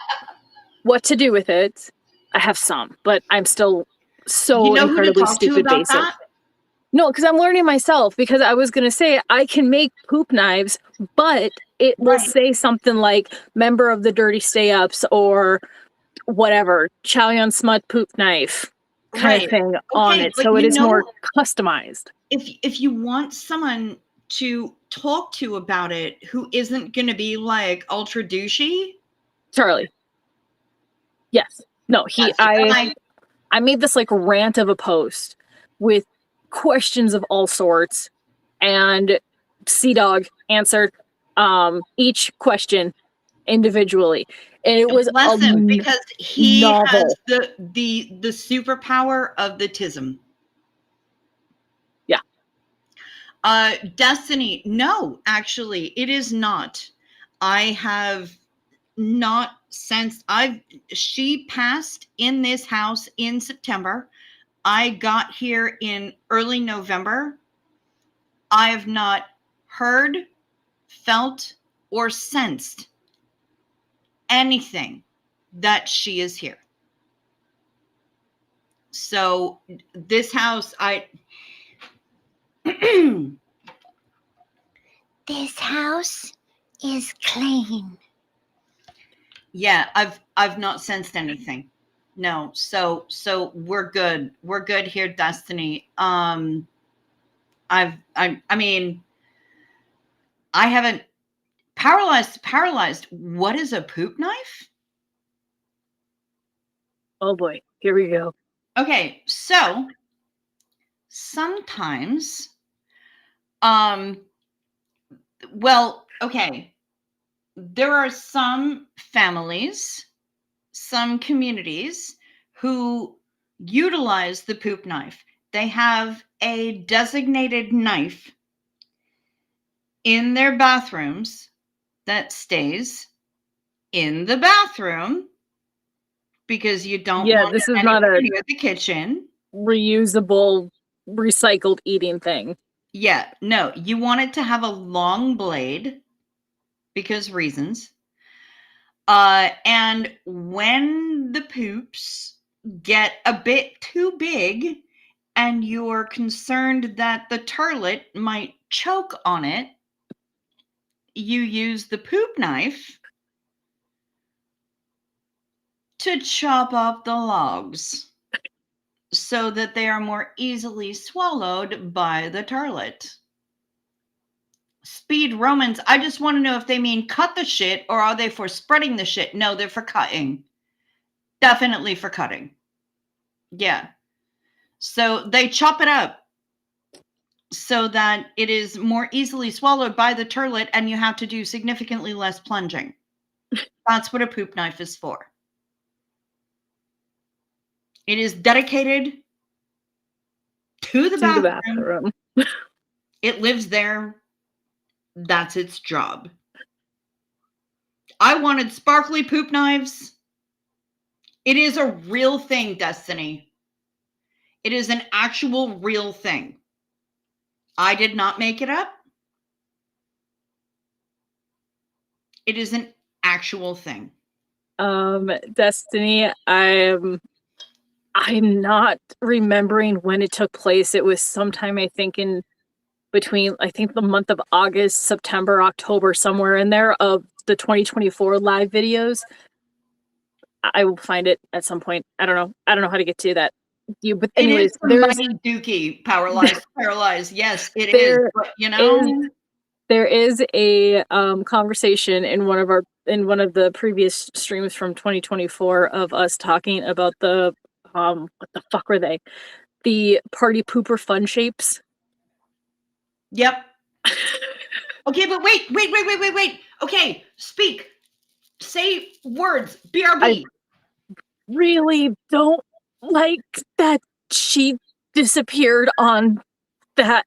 what to do with it. I have some, but I'm still so incredibly stupid basic. That? No, because I'm learning myself, because I was going to say I can make poop knives, but it will say something like member of the Dirty Stay Ups or whatever, Chow Yun Smut poop knife kind of thing on it. So it is more customized. If you want someone to talk to about it who isn't going to be like ultra douchey. Charlie. Yes. No, I made this like rant of a post with questions of all sorts, and Sea-Dog answered each question individually, and it was lesson because he has the superpower of the tism. Yeah. Destiny, no, actually it is not. I have not sensed. She passed in this house in September. I got here in early November. I have not heard, felt, or sensed anything that she is here. So this house, this house is clean. Yeah, I've not sensed anything. No, so we're good. We're good here, Destiny. I mean, I haven't paralyzed. What is a poop knife? Oh boy, here we go. Okay, so sometimes, well, okay, there are some families, some communities who utilize the poop knife. they have a designated knife in their bathrooms that stays in the bathroom because you don't Yeah, want this is anywhere not a near the kitchen. reusable, recycled eating thing. Yeah, no, you want it to have a long blade because reasons. And when the poops get a bit too big and you're concerned that the turlet might choke on it, you use the poop knife to chop up the logs so that they are more easily swallowed by the turlet. Speed Romans, I just want to know if they mean cut the shit or are they for spreading the shit? No, they're for cutting. Definitely for cutting. Yeah. So they chop it up so that it is more easily swallowed by the turlet and you have to do significantly less plunging. That's what a poop knife is for. It is dedicated to the To the bathroom. bathroom. It lives there. That's its job. I wanted sparkly poop knives. It is a real thing, Destiny. It is an actual real thing. I did not make it up. It is an actual thing. Destiny, I'm not remembering when it took place. It was sometime, I think, in between, I think, the month of August, September, October, somewhere in there, of the 2024 live videos. I will find it at some point. I don't know how to get to that. But anyways, it is the Mighty Dookie paralyzed. Yes, it is. But you know, there is a conversation in one of the previous streams from 2024 of us talking about the what the fuck were they? The party pooper fun shapes. Yep. Okay, but wait. Okay, speak. Say words. BRB. I really don't like that she disappeared on that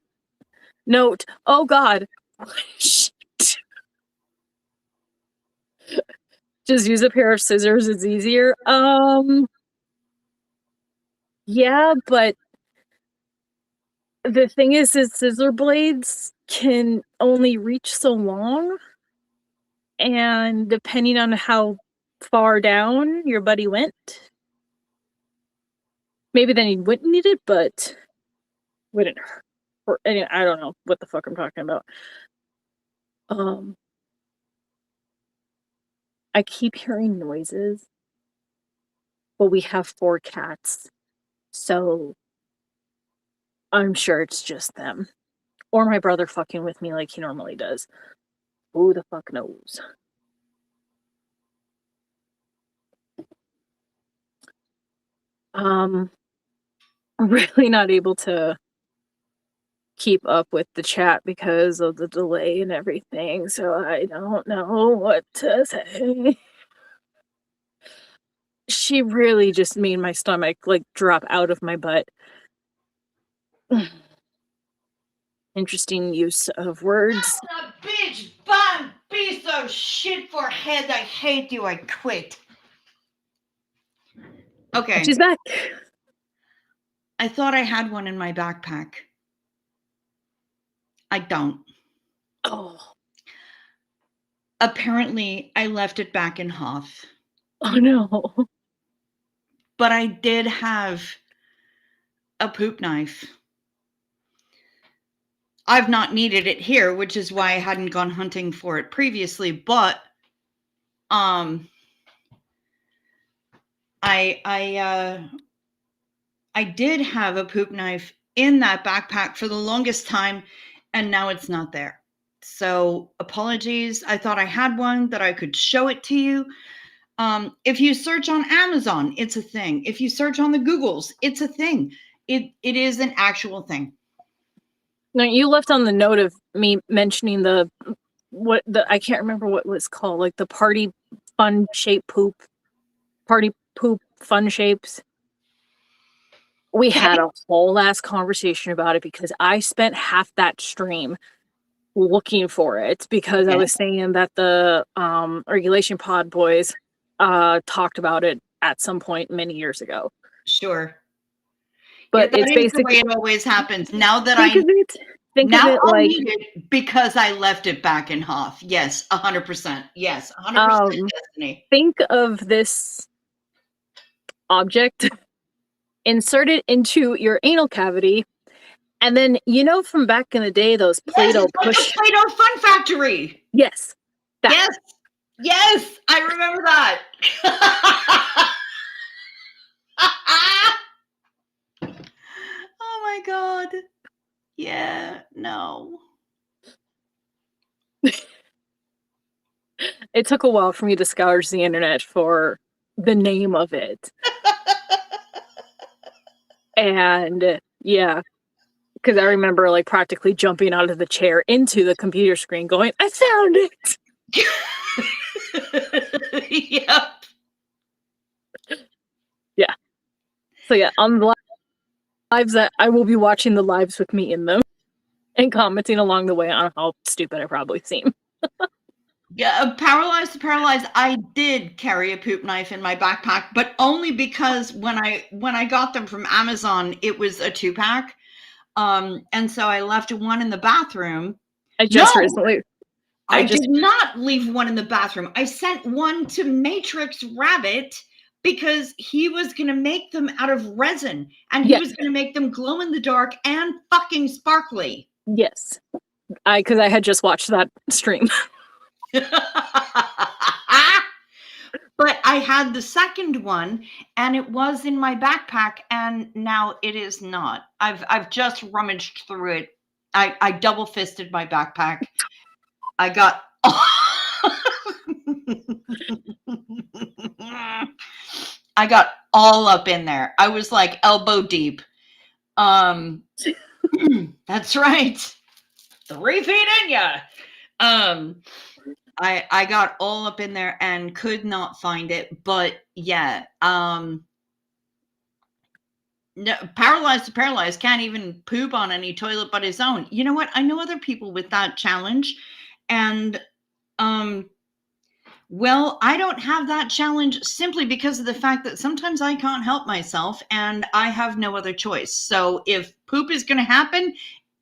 note. Oh God. Shit. Just use a pair of scissors, it's easier. Yeah, but the thing is scissor blades can only reach so long, and depending on how far down your buddy went, maybe then he wouldn't need it, but wouldn't hurt. Or I don't know what the fuck I'm talking about. I keep hearing noises, but we have 4 cats, so I'm sure it's just them. Or my brother fucking with me like he normally does. Who the fuck knows? I'm really not able to keep up with the chat because of the delay and everything, so I don't know what to say. She really just made my stomach like drop out of my butt. Interesting use of words. That's a bitch, bum, piece of shit forehead. I hate you. I quit. Okay. She's back. I thought I had one in my backpack. I don't. Oh. Apparently, I left it back in Hoth. Oh no. But I did have a poop knife. I've not needed it here, which is why I hadn't gone hunting for it previously, but I did have a poop knife in that backpack for the longest time, and now it's not there. So apologies. I thought I had one that I could show it to you. If you search on Amazon, it's a thing. If you search on the Googles, it's a thing. It is an actual thing. No, you left on the note of me mentioning I can't remember what it was called, like the party fun shape poop. Party poop fun shapes. we had a whole ass conversation about it because I spent half that stream looking for it because I was saying that the regulation pod boys talked about it at some point many years ago. Sure. But that it's is basically the way it always happens. Now that think of it I'll like need it because I left it back in Hoff. Yes, 100%. Yes, 100% Destiny. think of this object, insert it into your anal cavity, and then from back in the day, those Play-Doh it's like a Play-Doh Fun Factory. Yes. That. Yes, I remember that. Oh my god. Yeah, no. It took a while for me to scourge the internet for the name of it. And yeah, because I remember like practically jumping out of the chair into the computer screen going, I found it. Yep. Yeah. So yeah, on the lives that I will be watching the lives with me in them and commenting along the way on how stupid I probably seem. Yeah, paralyzed to paralyzed. I did carry a poop knife in my backpack, but only because when I got them from Amazon, it was a 2-pack. And so I left one in the bathroom. I did not leave one in the bathroom. I sent one to Matrix Rabbit because he was going to make them out of resin and he was going to make them glow in the dark and fucking sparkly. Yes. Because I had just watched that stream. But I had the second one and it was in my backpack and now it is not. I've just rummaged through it. I double fisted my backpack. I got I got all up in there. I was like elbow deep. That's right. 3 feet in ya. I got all up in there and could not find it, but yeah, no, paralyzed to paralyzed can't even poop on any toilet but his own. You know what? I know other people with that challenge, and well, I don't have that challenge simply because of the fact that sometimes I can't help myself and I have no other choice. So if poop is going to happen,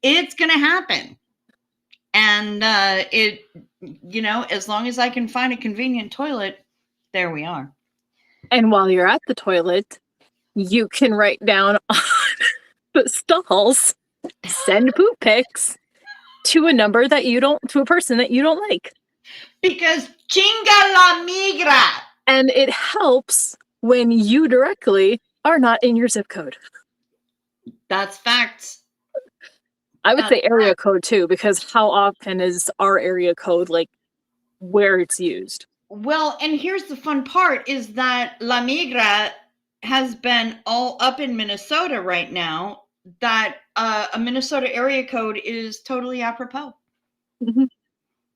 it's going to happen. And as long as I can find a convenient toilet, there we are. And while you're at the toilet, you can write down on the stalls, send poop pics to a person that you don't like. Because chinga la migra. And it helps when you directly are not in your zip code. That's facts. I would say area code too, because how often is our area code like where it's used? Well, and here's the fun part is that La Migra has been all up in Minnesota right now, that a Minnesota area code is totally apropos. Mm-hmm.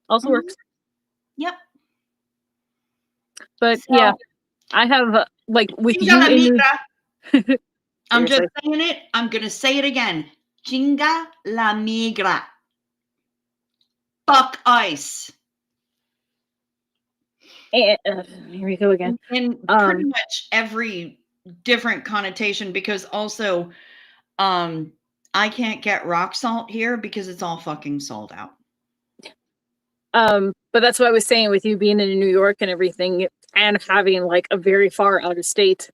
Also works. Yep. But yeah, I have like with you in I'm just saying it. I'm going to say it again. Chinga la migra. Fuck ice. And, here we go again. In pretty much every different connotation, because also I can't get rock salt here because it's all fucking sold out. But that's what I was saying with you being in New York and everything and having like a very far out of state.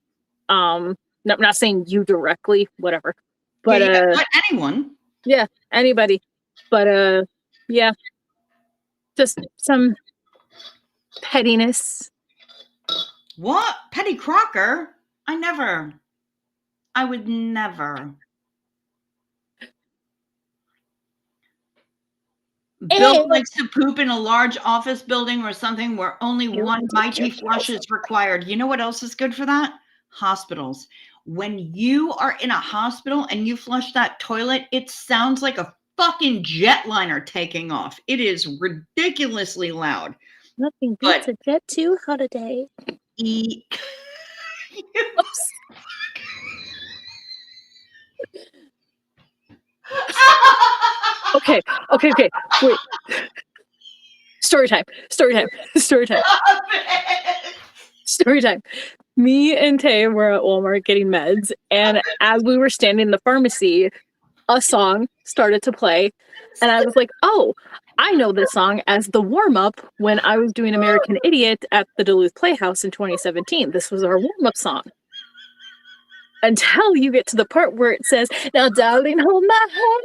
I'm not saying you directly, whatever. But not anyone. Yeah, anybody. But yeah. Just some pettiness. What? Petty Crocker? I would never. Bill likes to poop in a large office building or something where only one mighty flush is required. You know what else is good for that? Hospitals. When you are in a hospital and you flush that toilet, it sounds like a fucking jetliner taking off. It is ridiculously loud. Nothing beats a jet 2 holiday. Okay. Wait. Story time. Me and Tay were at Walmart getting meds, and as we were standing in the pharmacy, a song started to play, and I was like, oh, I know this song as the warm-up when I was doing American Idiot at the Duluth Playhouse in 2017. This was our warm-up song. Until you get to the part where it says, now darling, hold my hand.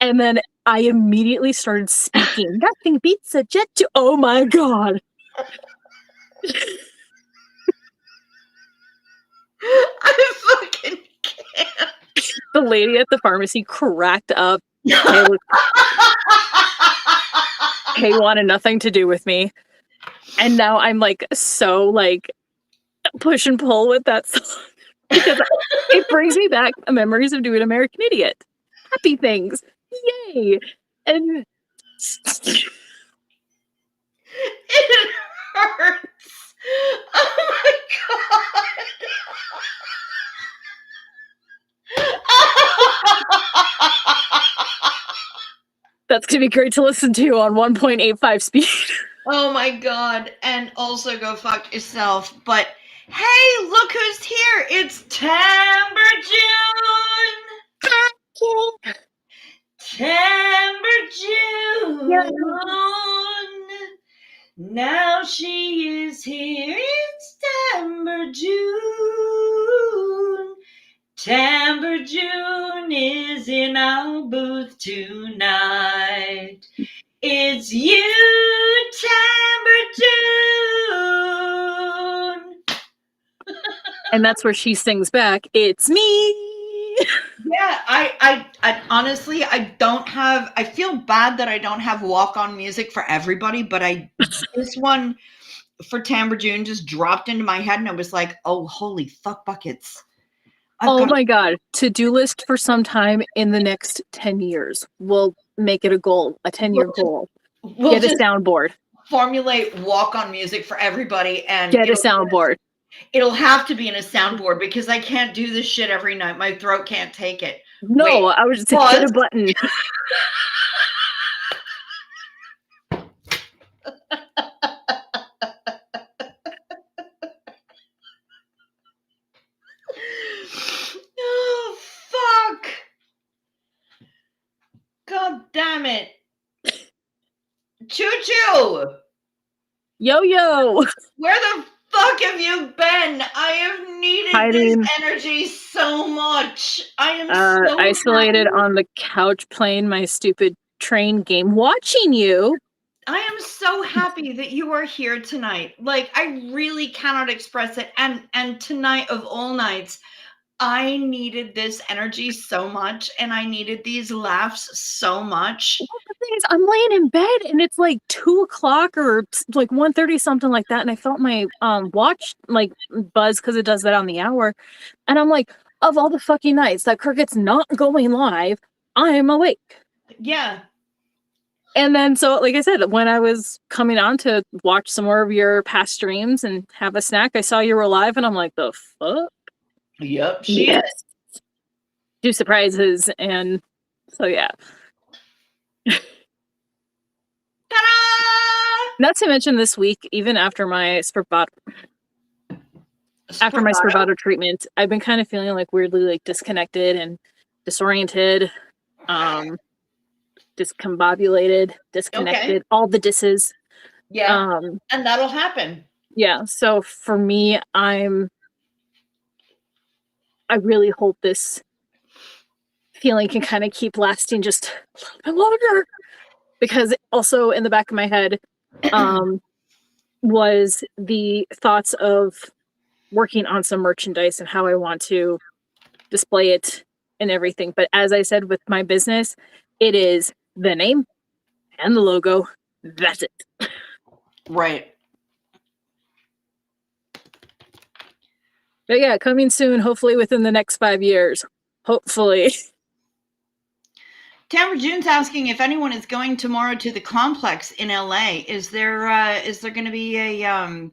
And then I immediately started speaking. Nothing beats a jet to, oh my God. I fucking can't. The lady at the pharmacy cracked up. Kay wanted nothing to do with me. And now I'm like so like push and pull with that song because it brings me back memories of doing American Idiot. Happy things. Yay. And it hurts. Oh my God. that's going to be great to listen to on 1.85 speed. Oh my God. And also go fuck yourself. But hey, look who's here. It's Timber June. Timber June. Yeah. Now she is here. It's Timber June. Timber June is in our booth tonight. It's you, Timber June. And that's where she sings back, it's me. Yeah, I honestly, I feel bad that I don't have walk-on music for everybody, but this one for Timber June just dropped into my head and I was like, oh, holy fuck buckets. My God. To-do list for some time in the next 10 years. We'll make it a goal, a 10-year goal. We'll Get a soundboard. Formulate walk-on music for everybody and get a soundboard. It'll have to be in a soundboard because I can't do this shit every night. My throat can't take it. No, Wait, I was just saying, get a button. Oh, fuck. God damn it. Choo-choo. Yo. Where the fuck have you been? I have needed this energy so much. I am so isolated happy. on the couch playing my stupid train game, watching you. I am so happy that you are here tonight. Like, I really cannot express it. And tonight of all nights, I needed this energy so much, and I needed these laughs so much. Well, the thing is, I'm laying in bed, and it's like 2:00 or like 1:30, something like that, and I felt my watch like buzz because it does that on the hour, and I'm like, of all the fucking nights that Cricket's not going live, I'm awake. Yeah. And then, so like I said, when I was coming on to watch some more of your past streams and have a snack, I saw you were live, and I'm like, the fuck. Yep, she is. 2 surprises, and so yeah. Ta-da! Not to mention this week, even after my Spravato treatment, I've been kind of feeling like weirdly like disconnected and disoriented, discombobulated, disconnected, all the disses. Yeah, and that'll happen. Yeah, so for me, I really hope this feeling can kind of keep lasting just a little bit longer, because also in the back of my head was the thoughts of working on some merchandise and how I want to display it and everything. But as I said, with my business, it is the name and the logo. That's it. Right. But yeah, coming soon, hopefully within the next 5 years. Hopefully. Tamara June's asking if anyone is going tomorrow to the complex in LA. Is there going to be a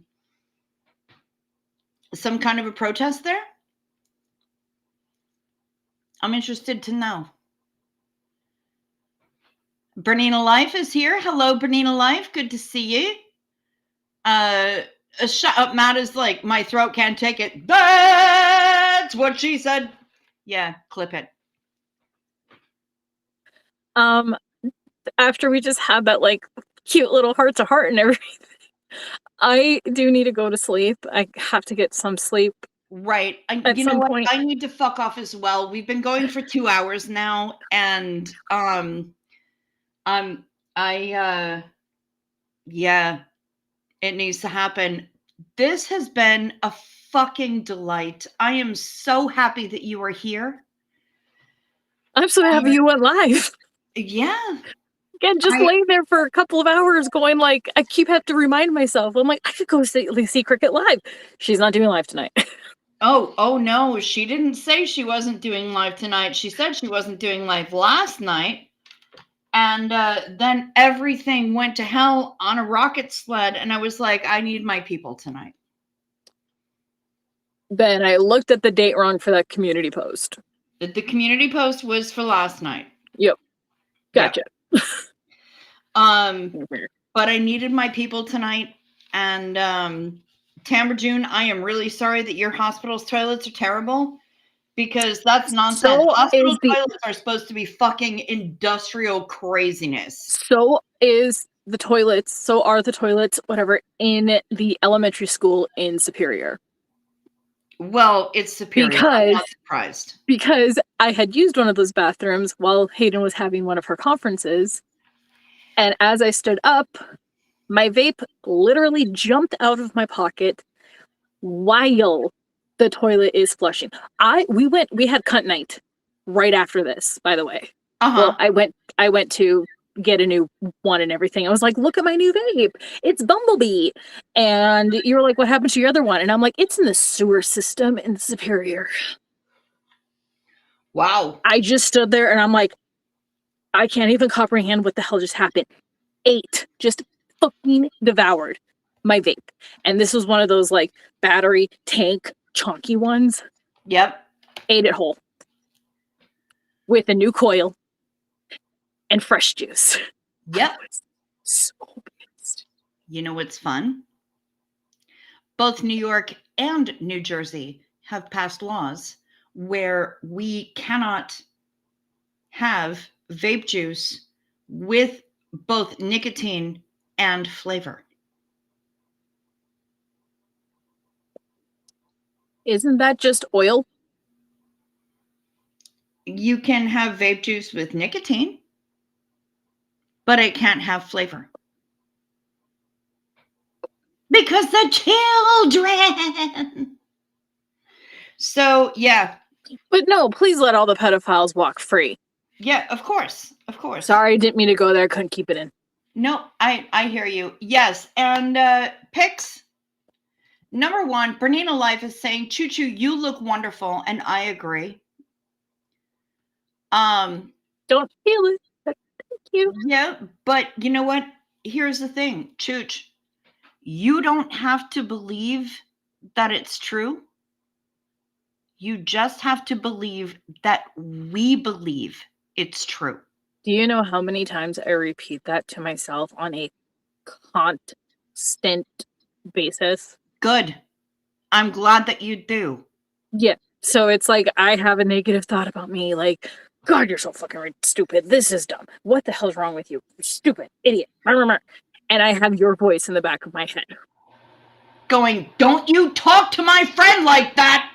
some kind of a protest there? I'm interested to know. Bernina Life is here. Hello, Bernina Life. Good to see you. Shut up, Matt is like, my throat can't take it. That's what she said. Yeah, clip it. After we just had that like cute little heart to heart and everything, I do need to go to sleep. I have to get some sleep. Right. At You know some what? point. I need to fuck off as well. We've been going for 2 hours now, and yeah, it needs to happen. This has been a fucking delight. I am so happy that you are here. I'm so happy you went live. Yeah. Again, just laying there for a couple of hours going like, I keep having to remind myself. I'm like, I could go see Cricket live. She's not doing live tonight. Oh no, she didn't say she wasn't doing live tonight. She said she wasn't doing live last night. And then everything went to hell on a rocket sled. And I was like, I need my people tonight. Then I looked at the date wrong for that community post. The community post was for last night. Yep. Gotcha. Yep. But I needed my people tonight. And Tamara June, I am really sorry that your hospital's toilets are terrible. Because that's nonsense. So Hospital toilets are supposed to be fucking industrial craziness. So is the toilets, so are the toilets, whatever, in the elementary school in Superior. Well, it's Superior. I'm not surprised. Because I had used one of those bathrooms while Hayden was having one of her conferences. And as I stood up, my vape literally jumped out of my pocket while the toilet is flushing. We had cunt night right after this, by the way. Well, I went to get a new one and everything. I was like, look at my new vape. It's Bumblebee. And you were like, what happened to your other one? And I'm like, it's in the sewer system in Superior. Wow. I just stood there and I'm like, I can't even comprehend what the hell just happened. 8 just fucking devoured my vape. And this was one of those like battery tank chunky ones. Yep. Ate it whole. With a new coil and fresh juice. Yep. So pissed. You know what's fun? Both New York and New Jersey have passed laws where we cannot have vape juice with both nicotine and flavor. Isn't that just oil? You can have vape juice with nicotine, but it can't have flavor. Because the children. So, yeah. But no, please let all the pedophiles walk free. Yeah, of course. Of course. Sorry, didn't mean to go there. Couldn't keep it in. No, I hear you. Yes. And Pix, number 1, Bernina Life is saying, Choo Choo, you look wonderful. And I agree. Don't feel it. Thank you. Yeah, but you know what? Here's the thing, Chooch. You don't have to believe that it's true. You just have to believe that we believe it's true. Do you know how many times I repeat that to myself on a constant basis? Good. I'm glad that you do. Yeah. So it's like I have a negative thought about me, like, God, you're so fucking stupid. This is dumb. What the hell's wrong with you? You're stupid, idiot. And I have your voice in the back of my head. Going, don't you talk to my friend like that.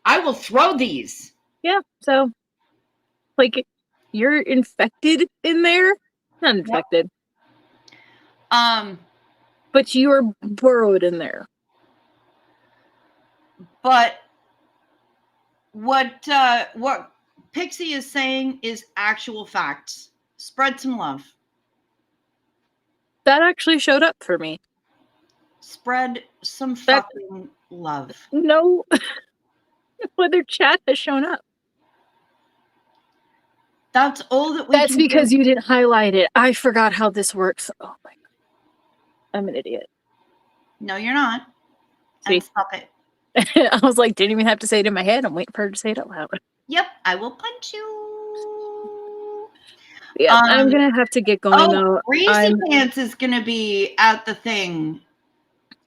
I will throw these. Yeah, so, like, you're infected in there? Not infected. Yep. But you're burrowed in there. But what Pixie is saying is actual facts. Spread some love. That actually showed up for me. Spread some fucking love. No other chat has shown up. That's all that we That's can because do. you didn't highlight it. I forgot how this works. Oh my God. I'm an idiot. No, you're not. See? And stop it. I was like, didn't even have to say it in my head. I'm waiting for her to say it out loud. Yep, I will punch you. Yeah, I'm gonna have to get going though. Greasy Pants is gonna be at the thing.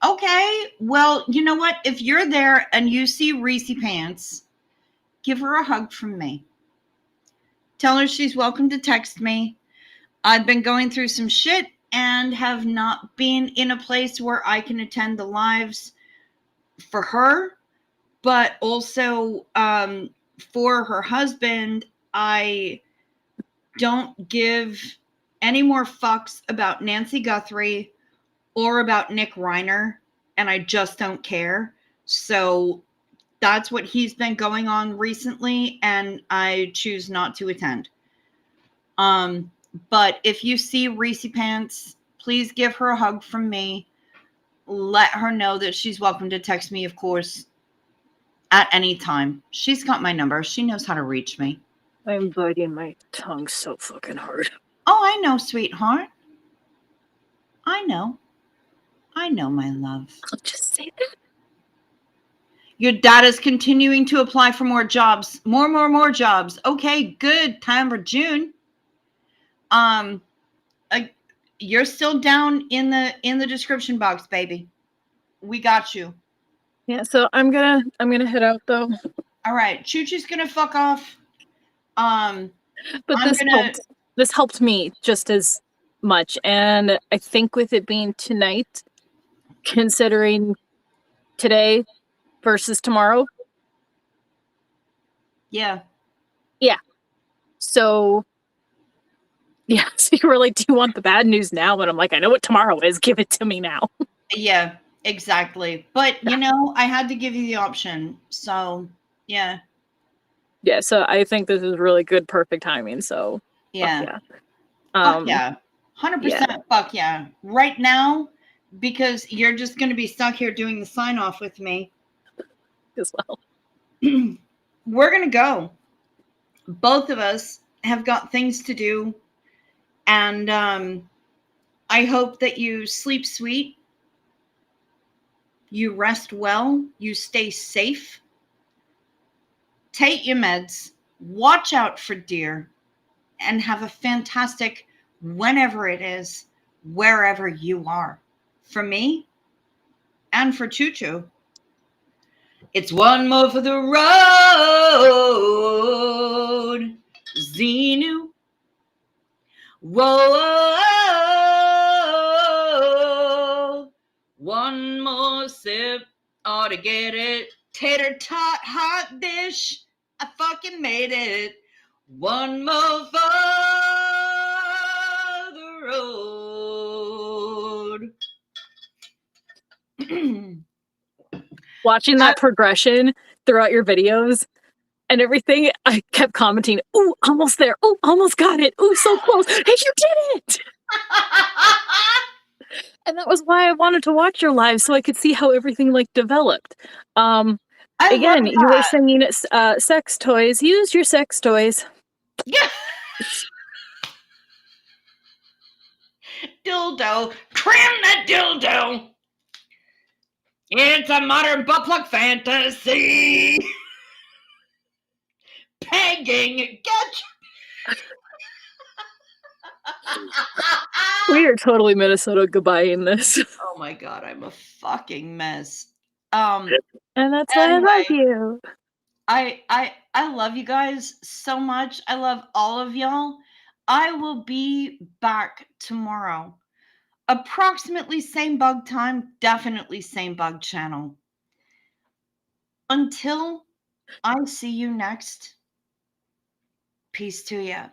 Okay, well, you know what? If you're there and you see Reese Pants, give her a hug from me. Tell her she's welcome to text me. I've been going through some shit and have not been in a place where I can attend the lives for her, but also for her husband. I don't give any more fucks about Nancy Guthrie or about Nick Reiner, and I just don't care. So that's what he's been going on recently, and I choose not to attend. But if you see Reese Pants, please give her a hug from me. Let her know that she's welcome to text me, of course, at any time. She's got my number. She knows how to reach me. I'm biting my tongue so fucking hard. Oh, I know, sweetheart. I know. I know, my love. I'll just say that. Your dad is continuing to apply for more jobs. More jobs. Okay, good. Time for June. You're still down in the description box, baby. We got you. Yeah, so I'm gonna head out though. All right, Choo-Choo's gonna fuck off. But I'm this helped me just as much, and I think with it being tonight, considering today versus tomorrow. Yeah. So yeah, so you really do want the bad news now, and I'm like, I know what tomorrow is. Give it to me now. Yeah, exactly. But you know, I had to give you the option. So yeah. Yeah, so I think this is really good, perfect timing. So Yeah. fuck yeah. 100% fuck yeah. Right now, because you're just gonna be stuck here doing the sign off with me. as well. We're gonna go. Both of us have got things to do, and I hope that you sleep sweet, you rest well, you stay safe, take your meds, watch out for deer, and have a fantastic whenever it is, wherever you are. For me and for Choo-Choo, it's one more for the road, Xenu. Whoa, one more sip ought to get it. Tater tot hot dish, I fucking made it. One more for the road. Watching that progression throughout your videos and everything, I kept commenting, "Ooh, almost there! Ooh, almost got it! Ooh, so close! Hey, you did it!" And that was why I wanted to watch your live, so I could see how everything like developed. Again, you were saying sex toys. Use your sex toys. Yeah. Dildo. Cram that dildo. It's a modern butt plug fantasy. Pegging. Get. We are totally Minnesota goodbye in this. Oh my god, I'm a fucking mess. And that's why I love you. I love you guys so much. I love all of y'all. I will be back tomorrow. Approximately same bug time, definitely same bug channel. Until I see you next, peace to ya.